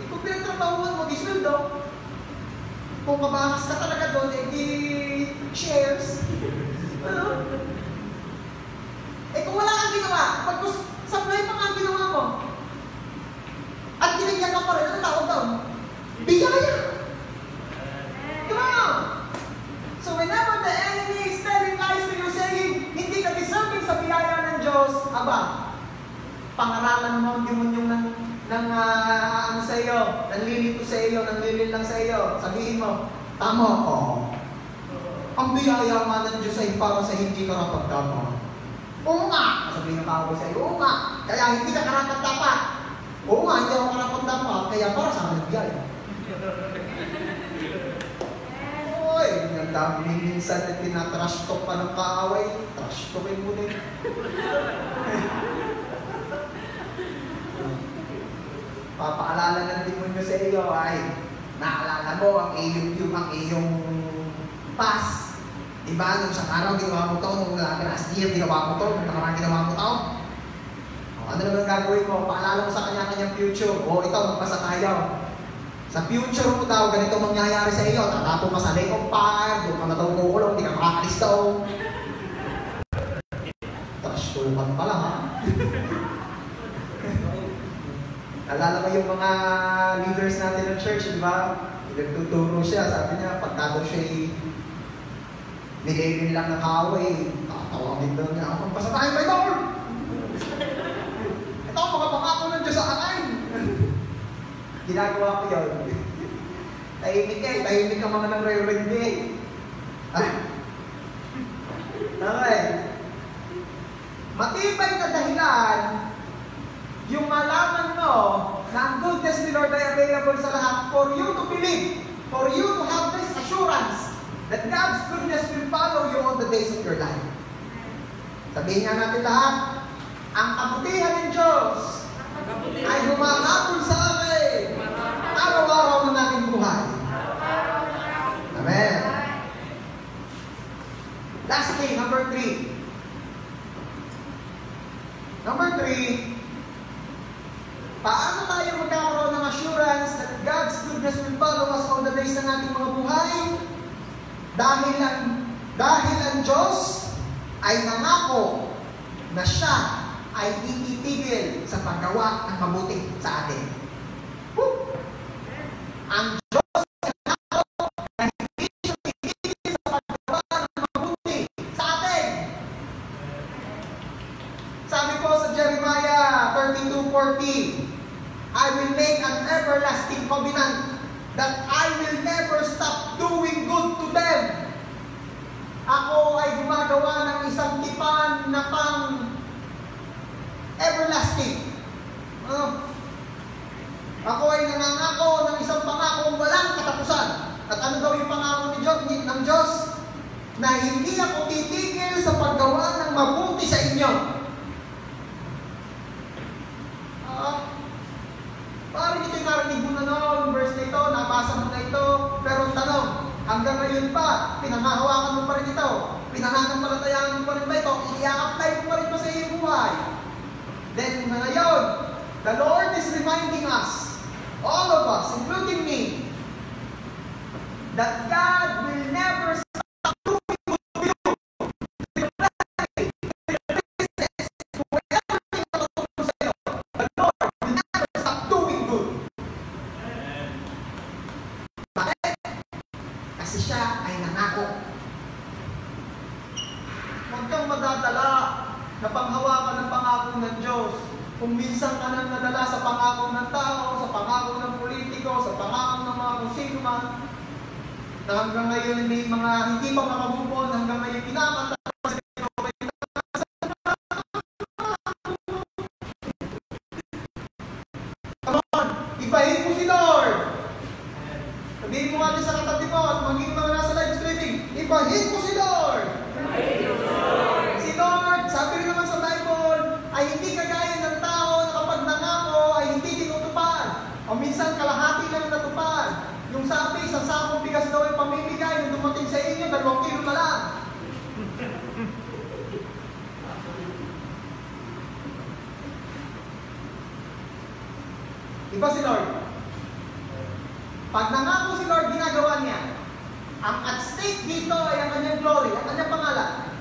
Speaker 1: Kung pinagtrabahuan mo, di sweldo. Kung mabangas ka talaga doon, di shares. Ano? Kung wala kang ginawa, pag supply pa nga ang ginawa mo, at binigyan ka pa rin, ano tawag doon? Biyaya! Come on! So whenever the enemy is telling lies to you, saying, hindi ka deserving sa biyaya ng Diyos, aba, pangaralan mo ang demonyong ng ano sa iyo, nanlilito sa iyo, nanlilinlang sa iyo, sabihin mo, tama ko. Ang biyaya nga ng Diyos ay para sa hindi karapat-dapat. Oo nga! Sabihin ng kaaway sa iyo, oo nga! Kaya hindi ka karapat-dapat. Oo nga, hindi ako karapat-dapat, kaya para sa akin biyaya. dami minsan na tinatrash talk pa ng kaaway, trash talkin mo din. Papaalala ng demonyo sa iyo ay naalala mo ang iyong past. Diba? Nung sa araw, ginawa mo to, nung last year, ginawa mo to, nung nakarang ginawa mo to. Ano naman gagawin mo? Paalala mo sa kanya-kanyang future. Ito, magpasa tayo. Sa future mo daw, ganito mangyayari sa iyo. Tatapo ka sa lake of fire, doon ka na daw kukulong, hindi ka makakalis daw. Trash tulpan pala, ha? Alala mo yung mga leaders natin ng church, di ba? Nagtuturo siya, sabi niya, pagka daw siya'y nililin lang ng kaaway, tatawagin daw niya, magpasa tayo, my Lord! Ito, mga pangako ng Diyos sa akin! Ginagawa ko yun. Tahimik ka mga ng Reverend Day. Okay. Matibay na dahilan, yung malaman mo na ang goodness ni Lord ay available sa lahat for you to believe, for you to have this assurance that God's goodness will follow you all the days of your life. Sabihin nga natin lahat, ang kabutihan ng Diyos ay humahabol sa akin araw-araw ng aking buhay. Amen. Lastly, number 3. Number 3, paano tayo magkakaroon ng assurance that God's goodness will follow us all the days ng ating mga buhay? Dahil ang Diyos ay nangako na siya ay titigil sa paggawa ng mabuti sa atin. Woo! Ang Diyos ay nangako na hindi siya titigil sa paggawa ng mabuti sa atin. Sabi ko sa Jeremiah 32:40, I will make an everlasting covenant that I will never stop doing good to them. Ako ay gumagawa ng isang tipan na pang everlasting. Ako ay nangangako ng isang pangakong walang katapusan. At ano daw yung pangako ng Diyos? Na hindi ako titigil sa paggawa ng mabuti sa inyo. Parang ito yung narinig mo na noon, verse na ito, nabasa mo na ito, pero tanong, hanggang ngayon pa, pinangahawakan mo pa rin ito, pinananampalatayaan mo pa rin ba ito, i-apply mo pa rin ba sa iyong buhay? Then ngayon, the Lord is reminding us, all of us, including me, that God will never stop doing good to you. Kasi siya ay nangako. Huwag kang madadala na panghawakan ng pangako ng Diyos. Kung minsan ka nang nadala sa pangako ng tao, sa pangako ng politiko, sa pangako ng mga kung sino man, na hanggang ngayon may mga hindi pa makamubon, hanggang ngayon kinakanta pa sa ito. Come on, ibahin mo si Lord. Sabihin mo nga sa katabi mo at maging mga nasa live streaming, ibahin mo si Lord! Si Lord, sabi rin naman sa Bible, ay hindi kagaya ng tao na kapag nangako ay hindi tinutupad. O minsan kalahati lang natupad. Yung sabi, isang sakong bigas daw ay pamimigay, nung dumating sa inyo, 2 kilo na lang. Iba si Lord. Pag nangako si Lord, ginagawa niya. Ang at stake dito ay ang kanyang glory, ang kanyang pangalan.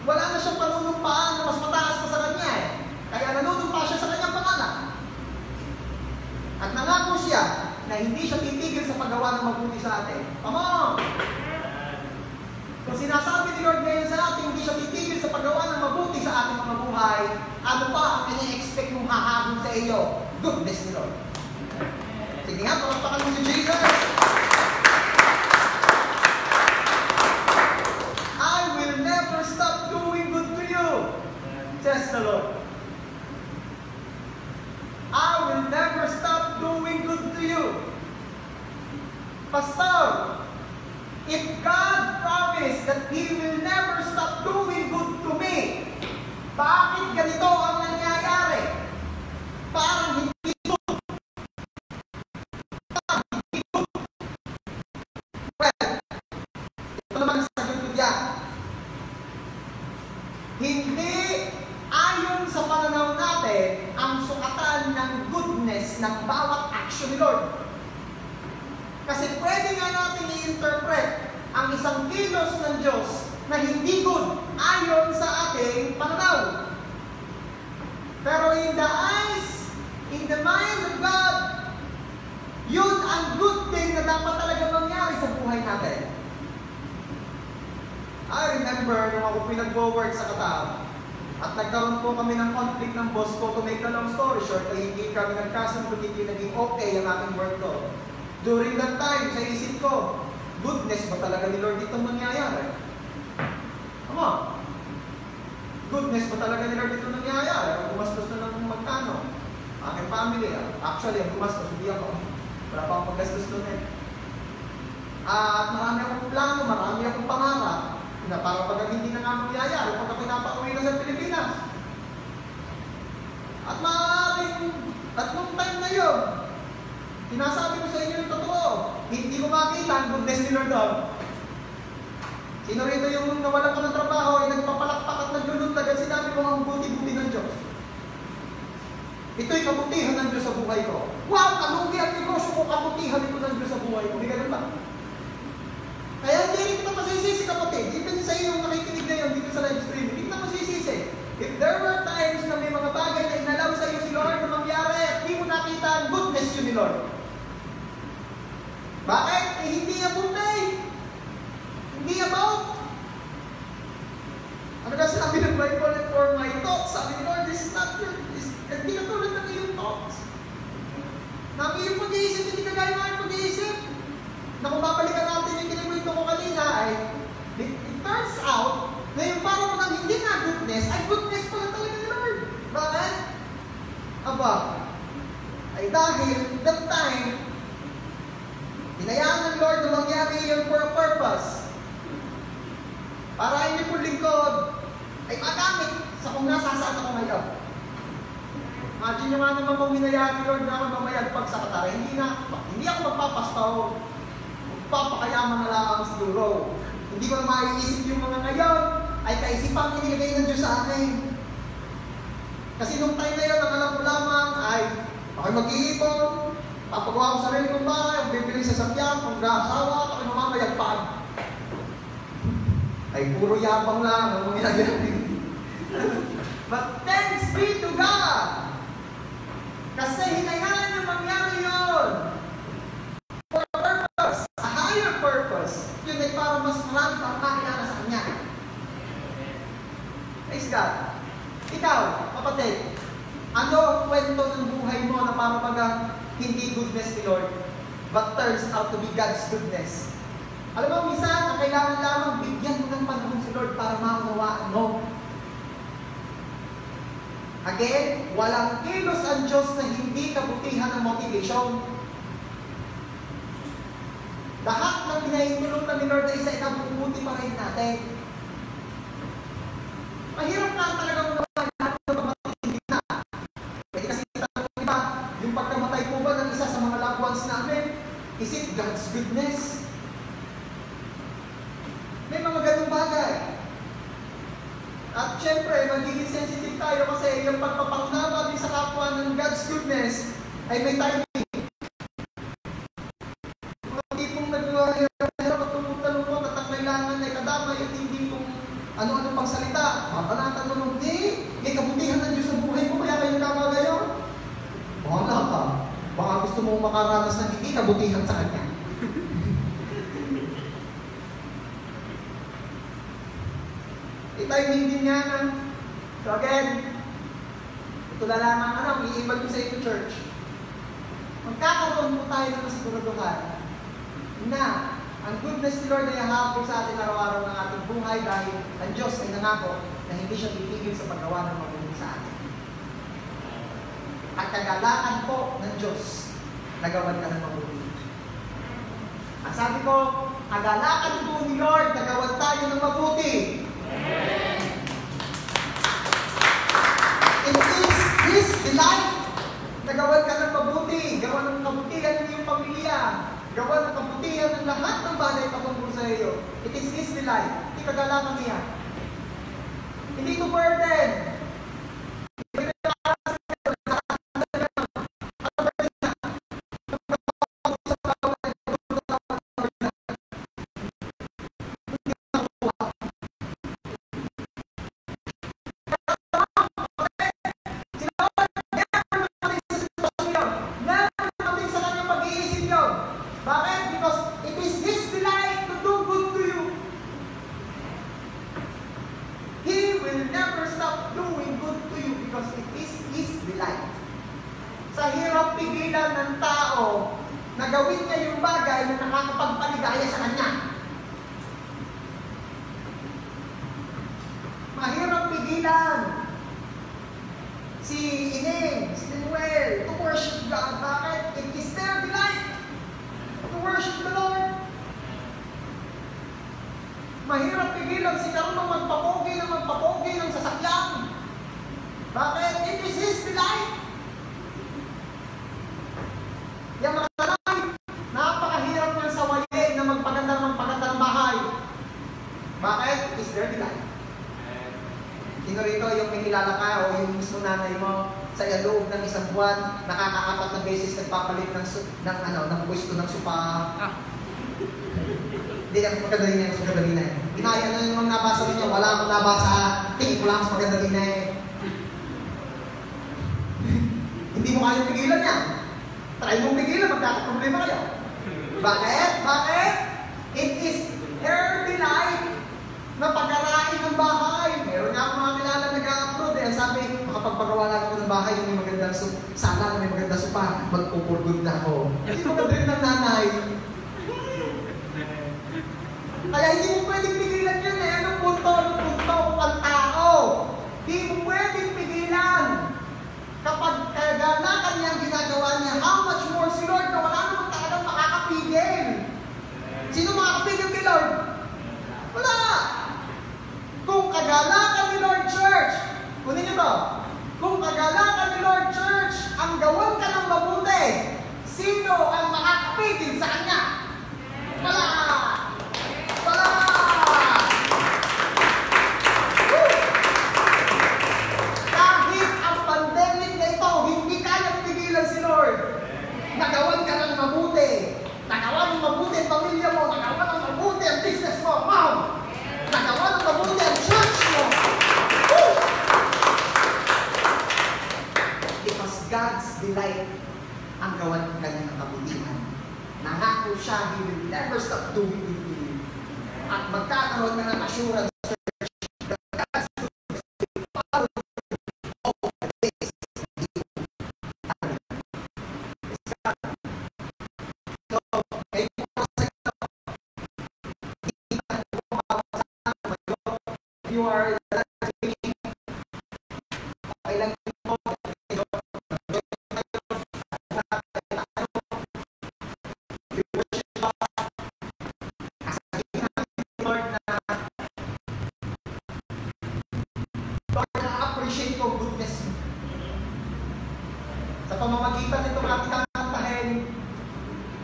Speaker 1: Wala na siyang panunumpaan na mas mataas pa sa kanya eh. Kaya nanunumpa siya sa kanyang pangalan. At nangako siya na hindi siya titigil sa paggawa ng mabuti sa atin. Come on! Kung sinasabi ni Lord ngayon sa atin, hindi siya titigil sa paggawa ng mabuti sa ating mga buhay, ano pa ang kanya-expect mong hahabol sa iyo? Goodness ni Lord. Sige nga, palakpakan mo si Jesus. I will never stop doing good to you, says the Lord. I will never stop doing good to you. Pastor, If God promised that He will never stop doing good to me, bakit ganito ang nangyayari? Parang hindi good. Well, ito naman ang sagot ko diyan. Hindi ayon sa pananaw natin ang sukatan ng goodness ng bawat action ni Lord. Kasi pwede nga natin i-interpret ang isang kilos ng Diyos na hindi good ayon sa ating pananaw. Pero in the eyes, in the mind of God, yun ang good thing na dapat talaga mangyari sa buhay natin. I remember nung ako pinag-work sa Qatar, at nagkaroon po kami ng conflict ng boss ko. To make a long story short, ay hindi kami nagkasundo, hindi naging okay ang aking work ko. During that time, sa isip ko, goodness ba talaga ni Lord itong mangyayari? Tama. Goodness ba talaga ni Lord itong nangyayari? Ang gumastos na ng magkano? Aking family, actually, ang gumastos, hindi ako. Wala pa akong paggastos doon eh. At marami akong plano, marami akong pangarap, na para pag hindi na nga mangyayari, pagka pinapauwi na sa Pilipinas. At maaaring, tatlong time na yun, sinasabi ko sa inyo yung totoo, hindi ko makita ang goodness ni Lord doon. Sino rito yung nawalan ko ng trabaho ay nagpapalakpak at naglulundag at sinabi ko ang buti-buti ng Diyos. Ito'y kabutihan ng Diyos sa buhay ko. Wow, kalugi ang negosyo ko, kabutihan ito ng Diyos sa buhay ko. Hindi ganun ba? Kaya hindi rin kita masisisi, kapatid. Even sa iyo nakikinig na yun dito sa live stream, hindi kita masisisi. If there were times na may mga bagay na inalaw sa iyo si Lord na mangyari at hindi mo nakita ang goodness yun ni Lord. Bakit? Eh, hindi abunday. Hindi about. Ano ka sabi ng Bible? For my thoughts, sabi ni Lord, this is not good. Hindi na tulad ng iyong thoughts. Na ang iyong pag-iisip, hindi kagaya ng iyong pag-iisip. Na kung babalikan natin yung kinikwento ko kanina ay, it turns out na yung parang mga hindi na goodness, ay goodness pala talaga ni Lord. Bakit? Aba, ay dahil that time, hinayaan ng Lord na mangyari yun for a purpose. Para hindi po lingkod ay magamit sa kung nasasaan ako ngayon. Imagine nyo nga naman kung hinayaan ni Lord na ako mamayagpag sa Qatar, hindi ako magpapastaw, magpapakayaman na lang siguro. Hindi ko na maiisip yung mga ngayon ay kaisipang inilagay ng Diyos sa akin. Kasi nung time na yun, ang alam ko lamang ay ako'y mag-iipon, papagawa ko sarili kong bahay, ang bibili sa sakyan, kung nakasawa, ako'y mamamayagpag. Ay puro yabang lang ang mga ginagawa. But thanks be to God! Kasi hinayaan niya mangyari yun for a purpose, a higher purpose. Yun ay para mas marami pang makilala sa Kanya. Praise God. Ikaw, kapatid, ano ang kwento ng buhay mo na para pag hindi goodness ni Lord, but turns out to be God's goodness? Alam mo, minsan, ang kailangan lamang bigyan mo ng panahon si Lord para maunawaan mo. Again, walang kilos ang Diyos na hindi kabutihan ng motivation. Lahat ng pinahintulutan ni Lord ay sa ikabubuti pa rin natin. Mahirap na talaga unawaan natin na matindi na. Pwede kasi tanong iba, yung pagkamatay po ba ng isa sa mga loved ones namin, is it God's goodness? May mga ganung bagay. At syempre, magiging sensitive tayo kasi yung pagpapangnama din sa kapwa ng God's goodness ay may timing. Mga tipong nag-hirap at tumutalungkot at ang kailangan ay kadama yung hindi kung ano-ano pang salita. Mapanatan mo nung, may kabutihan ng Diyos sa buhay mo, kaya kayo nakagayon. Bahala ka. Baka gusto mong makaranas ng hindi kabutihan sa Kanya. Timing din nga na. So again, ito na lamang iibag ko sa ito, church. Magkakaroon po tayo ng kasiguraduhan na ang goodness ni Lord ay hahabol sa atin araw-araw ng ating buhay dahil ang Diyos ay nangako na hindi siya titigil sa paggawa ng mabuti sa atin. At kagalaan po ng Diyos, nagawan ka ng mabuti. Ang sabi ko, kagalakan po ni Lord, nagawan tayo ng mabuti. It is His delight. Nagawan ka ng mabuti. Gawan ng kabutihan ng iyong pamilya. Gawan ng kabutihan ng lahat ng bagay patungkol sa iyo. It is His delight. Hindi kagalakan niya. Hindi to burden. Sa hirap pigilan ng tao na gawin niya yung bagay na nakakapagpaligaya sa kanya. Mahirap pigilan si Ineng, si Manuel, to worship God. Bakit? It is their delight to worship the Lord. Mahirap pigilan si Carlo magpapogi ng sasakyan. Bakit? It is His delight. Yung mga nanay, napakahirap niyan sa wayin na magpaganda ng bahay. Bakit? Is their delight. Sino rito yung pinilala ka o yung mismo nanay mo sa loob ng isang buwan, nakaka-4 na beses nagpapalit ng gusto ng supa. Hindi na maganda rin yan, maganda rin na eh. Inaya na yung mga nabasa ninyo, wala akong nabasa, tingin ko lang mas maganda rin na eh. Hindi mo kayang pigilan yan. Try mong pigilan, magkakaproblema kayo. Bakit? Bakit? It is her delight na pag-arain ng bahay. Meron nga ako mga kilala nag-upload eh. Sabi, makapagpagawa lang ako ng bahay, yung may magandang sala, may magandang sopa, magpupurgod na ako. Hindi mo maganda rin ng nanay. Kaya hindi mo pwedeng pigilan yun eh. Anong punto ang tao? Hindi mo pwedeng pigilan. Kapag kaganakan niya ang ginagawa niya, how much more si Lord na wala naman talagang makakapigil. Sino makakapigil kay Lord? Wala! Kung kagalakan ni Lord Church, kunin niyo to, kung kagalakan ni Lord Church, ang gawan ka ng mabuti, sino ang makakapigil sa Kanya? Wala! Wala! Kahit ang pandemic na ito, hindi kayang pigilan si Lord. Nagawan ka ng mabuti. Nagawan ng mabuti ang pamilya mo. Nagawan ng mabuti ang business mo. Mom! Nagawan ng mabuti ang church mo. Woo! Because God's delight ang gawan ka ng kabutihan. Nangako siya, He will never stop doing it to you. At magkakaroon ka ng assurance you are appreciate ko goodness mo. Sa pamamagitan nitong ating kakantahin,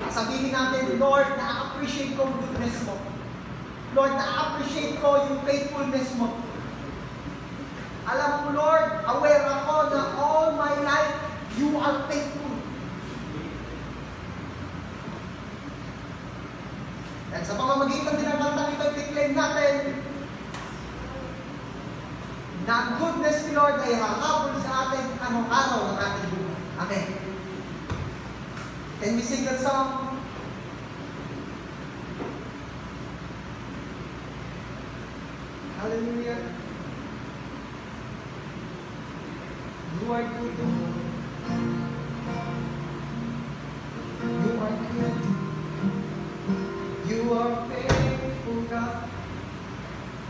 Speaker 1: sabihin natin, Lord, na-appreciate ko goodness mo. Lord, na-appreciate ko yung faithfulness mo. Alam mo, Lord, aware ako na all my life, you are faithful. At sa pamamagitan din ng kantang ito, i-claim natin na ang goodness ni Lord ay hahabol sa atin anong araw ng ating buhay. Amen. Can we sing that song? Hallelujah. You are good. You are good. You are faithful, God.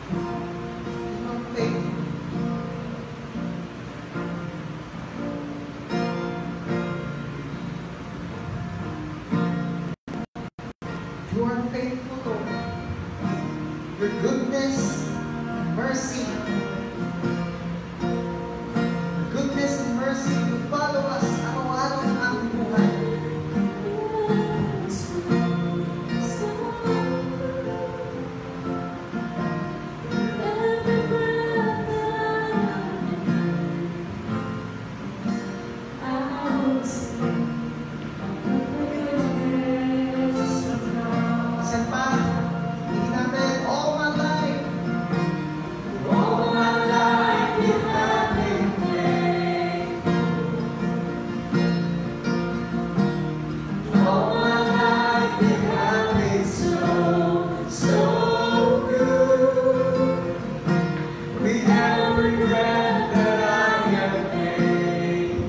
Speaker 1: You are faithful. You You are faithful, Lord. Your goodness, mercy, goodness and mercy will follow us araw-araw ng aming buhay. Saan pa? Hindi natin, all my life. All my life you have been faithful. All my life you have been so, so good. Without regret that I have made.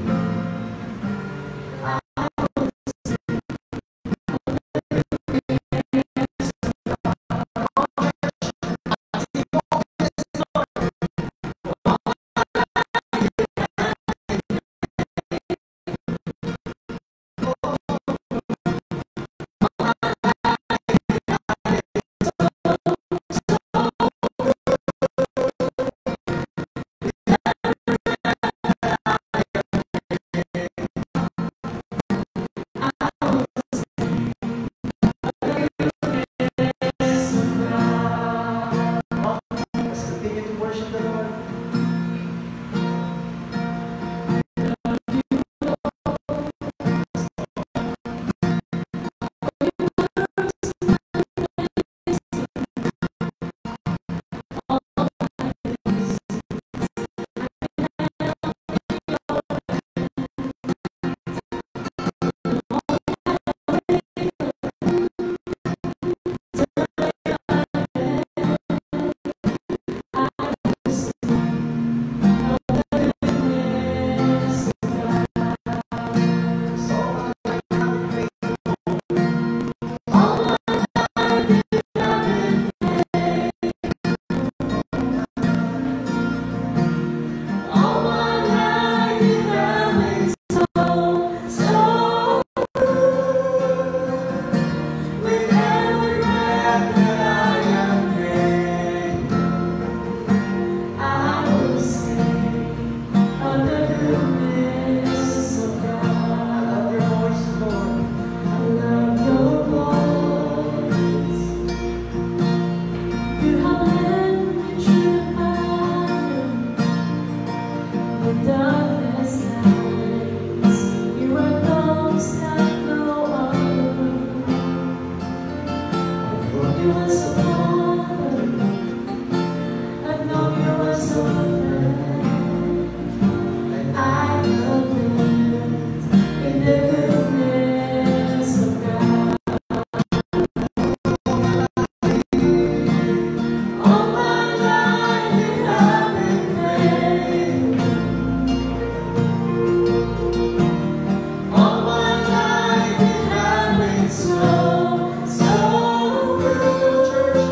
Speaker 1: Let's continue to worship the Lord. Church,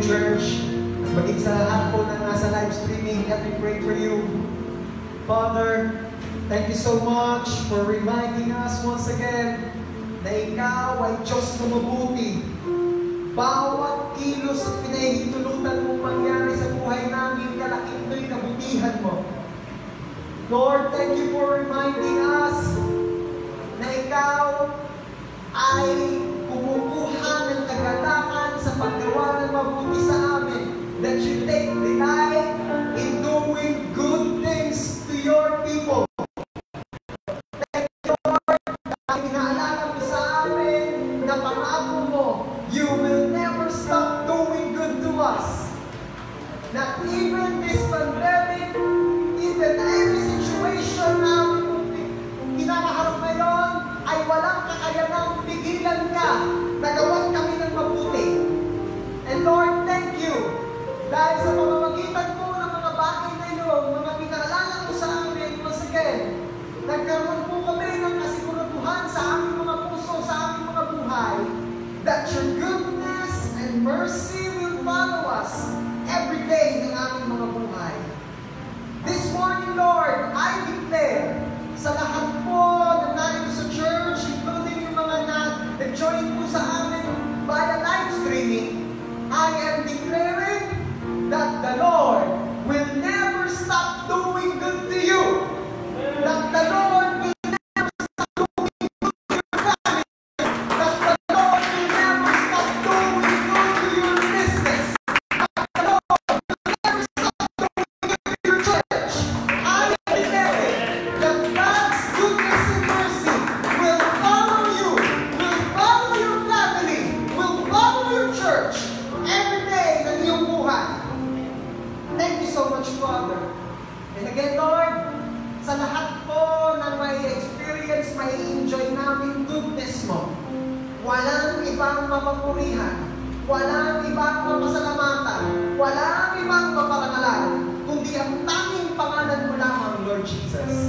Speaker 1: Church, maging sa lahat po na nasa live streaming, let me pray for you. Father, thank you so much for reminding us once again na Ikaw ay Diyos na mabuti. Bawat kilos at pinahihintulutan mong mangyari sa buhay namin, kalaking ito'y kabutihan mo. Lord, thank you for reminding us na Ikaw ay kumukuha ng kagalakan sa paggawa ng mabuti sa amin. That you take delight in doing good things to your people. Thank you, Lord, dahil inaalala mo sa amin na pangako mo, you will never stop doing good to us. That even this pandemic, even every situation na kinakaharap ngayon, ay walang kakayanang pigilan ka na gawan kami ng mabuti. And Lord, thank you dahil sa pamamagitan po ng mga bagay na iyong mga pinaalala mo sa amin, once again, nagkaroon po kami ng kasiguraduhan sa aming mga puso, sa aming mga buhay, that your goodness and mercy will follow us every day ng aming mga buhay. This morning, Lord, I declare sa lahat po na narito sa church, including yung mga nag-join po sa amin via live streaming, I am declaring that the Lord will never stop doing good to you. That the Lord will never stop doing good to your family. That the Lord will never stop doing good to your business. That the Lord will never stop doing good to your church. I declare that God's goodness and mercy will follow you, will follow your family, will follow your church every day ng iyong buhay. Thank you so much, Father. And again, Lord, sa lahat po na may experience, may enjoy namin goodness mo, walang ibang mapapurihan, walang ibang mapasalamatan, walang ibang maparangalan, kundi ang tanging pangalan mo lamang, Lord Jesus.